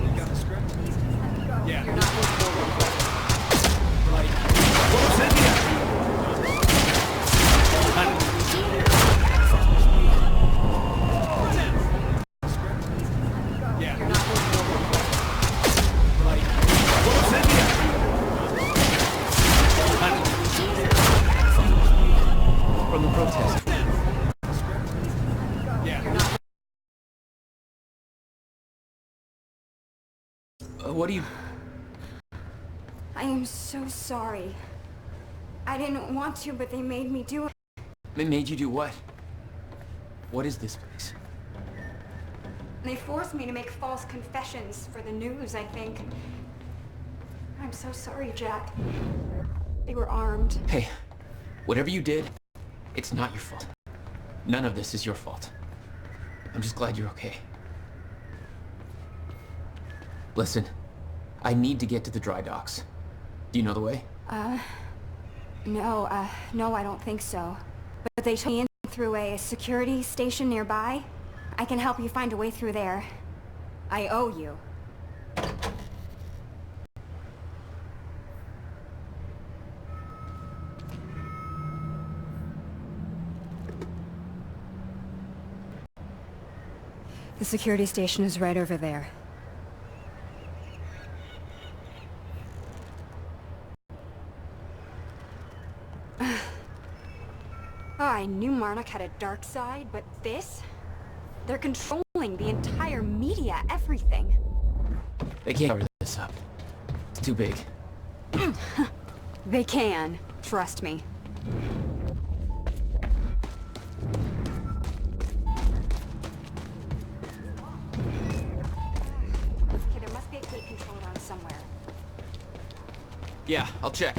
You got the script? yeah, You're this not one's more reflective. Like, আমি কি জানি পানি yeah, this one's more reflective. Like, আমি কি জানি পানি From the protest. yeah. What do you... I am so sorry. I didn't want to, but they made me do it. They made you do what? What is this place? They forced me to make false confessions for the news, I think. I'm so sorry, Jack. They were armed. Hey, whatever you did, it's not your fault. None of this is your fault. I'm just glad you're okay. Listen, I need to get to the dry docks. Do you know the way? No, I don't think so. But they took me in through a security station nearby. I can help you find a way through there. I owe you. The security station is right over there. I knew Marnock had a dark side, but this? They're controlling the entire media, everything. They can't cover this up. It's too big. They can. Trust me. Okay, there must be a gate control around somewhere. Yeah, I'll check.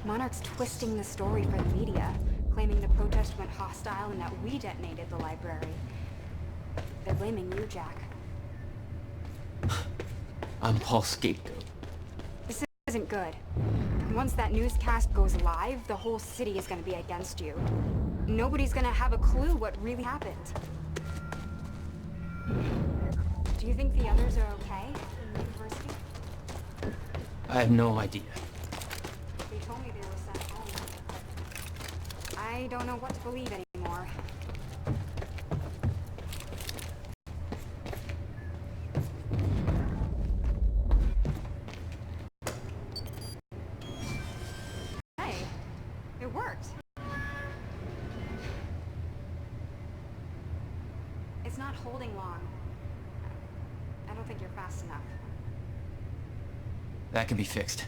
Monarch's twisting the story for the media, claiming the protest went hostile and that we detonated the library. They're blaming you, Jack. I'm Paul's scapegoat. This isn't good. And once that newscast goes live, the whole city is gonna be against you. Nobody's gonna have a clue what really happened. Do you think the others are okay in the university? I have no idea. They told me they were sent home. I don't know what to believe anymore. Hey, it worked. It's not holding long. I don't think you're fast enough. That can be fixed.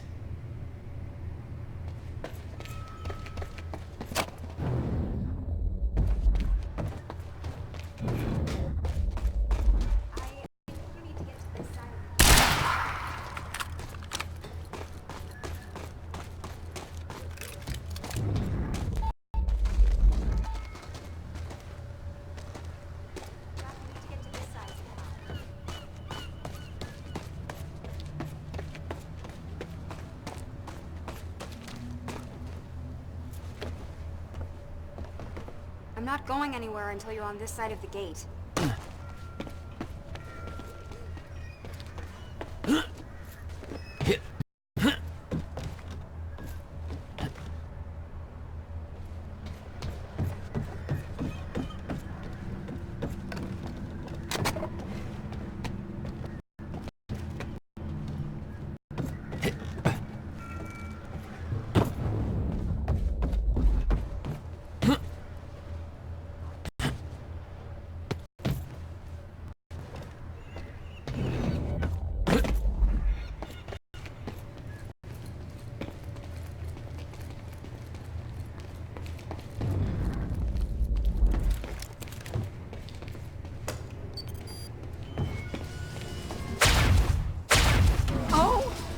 I'm not going anywhere until you're on this side of the gate.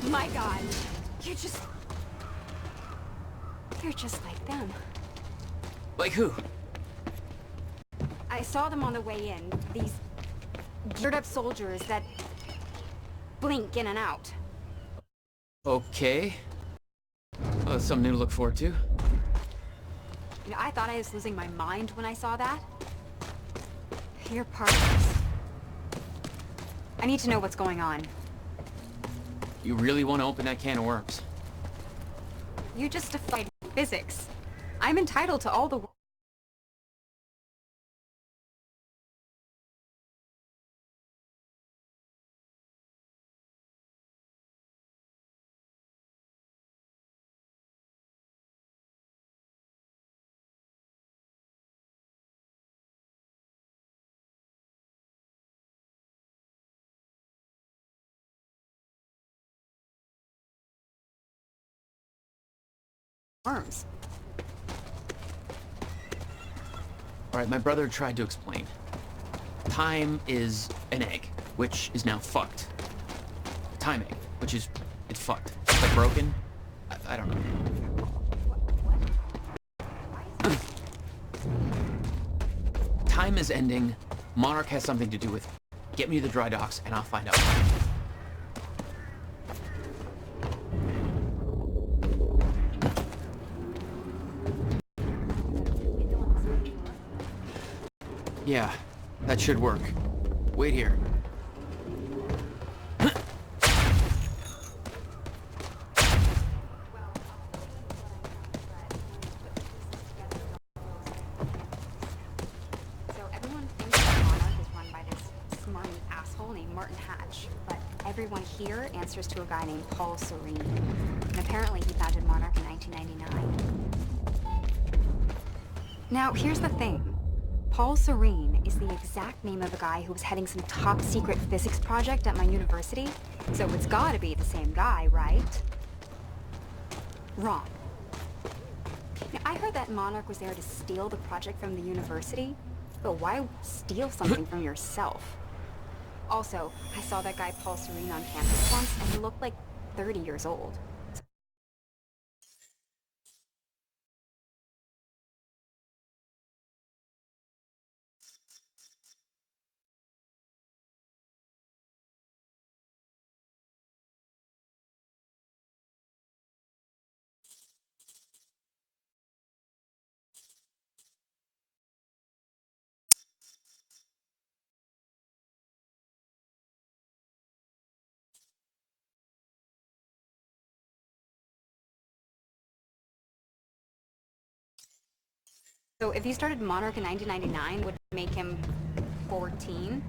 My God, you're just like them. Like who? I saw them on the way in. These geared up soldiers that blink in and out. Okay. Well, that's something new to look forward to. You know, I thought I was losing my mind when I saw that. You're part of this. I need to know what's going on. You really want to open that can of worms? You just defied physics. I'm entitled to all the worms. Alright, my brother tried to explain. Time is an egg, which is now fucked. Time egg, which is... it's fucked. It's like broken? I don't know. Time is ending. Monarch has something to do with it. Get me to the dry docks and I'll find out. Yeah, that should work. Wait here. So everyone thinks that Monarch is run by this smarmy asshole named Martin Hatch, but everyone here answers to a guy named Paul Serene. And apparently he founded Monarch in 1999. Now, here's the thing. Paul Serene is the exact name of a guy who was heading some top secret physics project at my university. So it's gotta be the same guy, right? Wrong. Now, I heard that Monarch was there to steal the project from the university, but why steal something from yourself? Also, I saw that guy Paul Serene on campus once, and he looked like 30 years old. So if he started Monarch in 1999, would make him 14.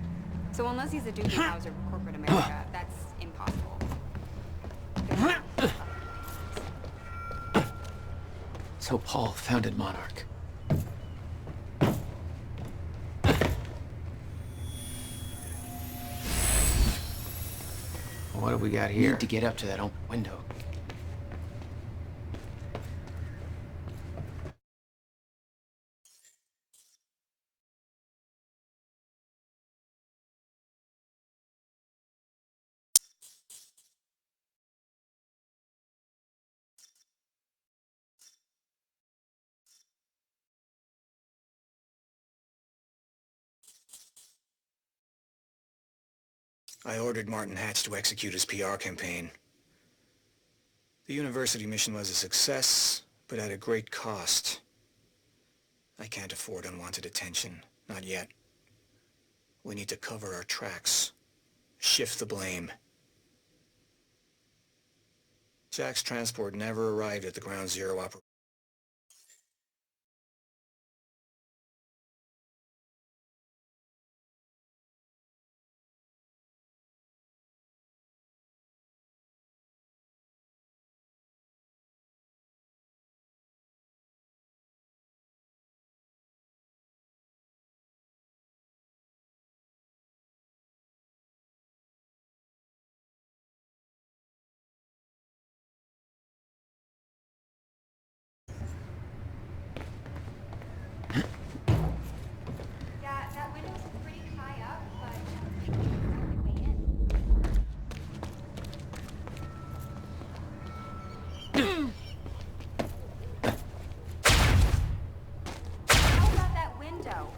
So unless he's a Doogie Howser of corporate America, that's impossible. So Paul founded Monarch. What have we got here? Need to get up to that open window. I ordered Martin Hatch to execute his PR campaign. The university mission was a success, but at a great cost. I can't afford unwanted attention. Not yet. We need to cover our tracks. Shift the blame. Jack's transport never arrived at the Ground Zero operation. Yeah, that window's pretty high up, but how about that window?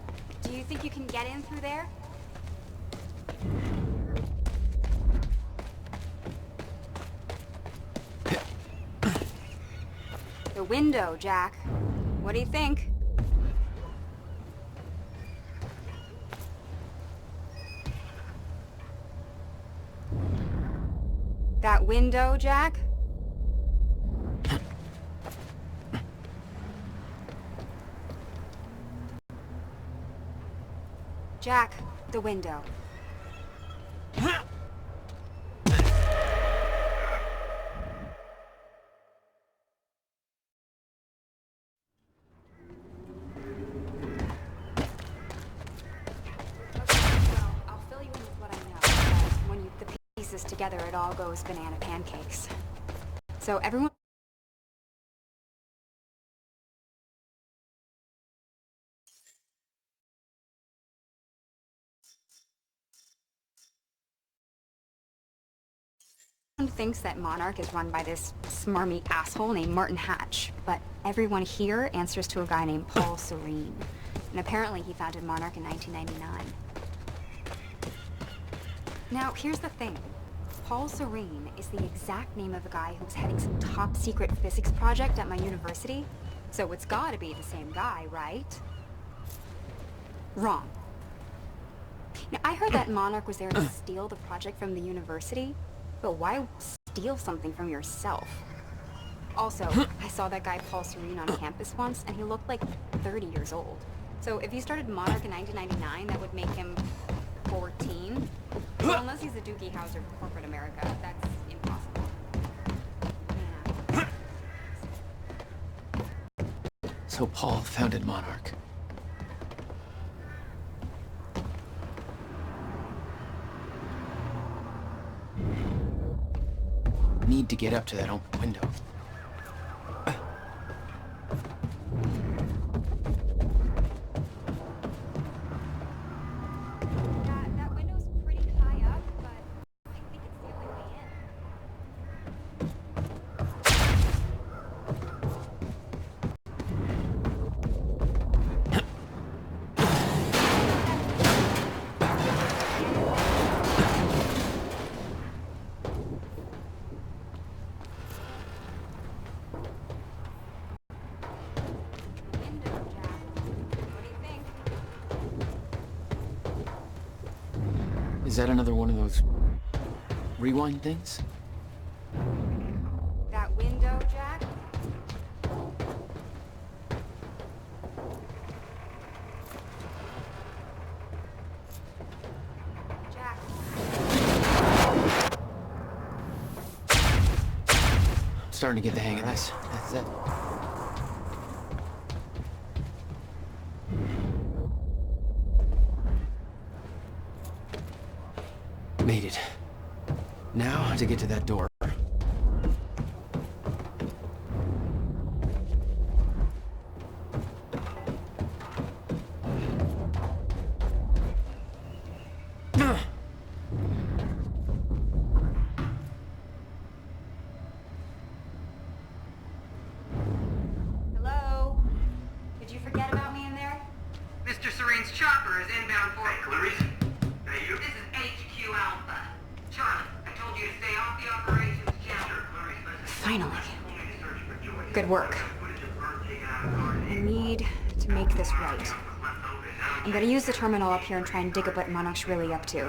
Do you think you can get in through there? The window, Jack. What do you think? That window, Jack? Jack, the window. I'll fill you in with what I know. When you put the pieces together, it all goes banana pancakes. So everyone... thinks that Monarch is run by this smarmy asshole named Martin Hatch, but everyone here answers to a guy named Paul Serene. And apparently he founded Monarch in 1999. Now, here's the thing. Paul Serene is the exact name of a guy who was heading some top secret physics project at my university. So it's gotta be the same guy, right? Wrong. Now, I heard that Monarch was there to steal the project from the university, but why steal something from yourself? Also, I saw that guy Paul Serene on campus once, and he looked like 30 years old. So if he started Monarch in 1999, that would make him 14. So unless he's a Doogie Howser of corporate America, that's impossible. So Paul founded Monarch. need to get up to that open window. That window's pretty high up, but I think it's the only way in. Is that another one of those rewind things? That window, Jack? Jack. I'm starting to get the hang of this. That's it. Made it. Now to get to that door. Hello? Did you forget about me in there? Mr. Serene's chopper is inbound for... Hey, Clarice. Hey, you. This is HQ Alpha. Charlie, I told you to stay off the operations counter. Finally. Good work. I need to make this right. I'm gonna use the terminal up here and try and dig up what Monarch's really up to.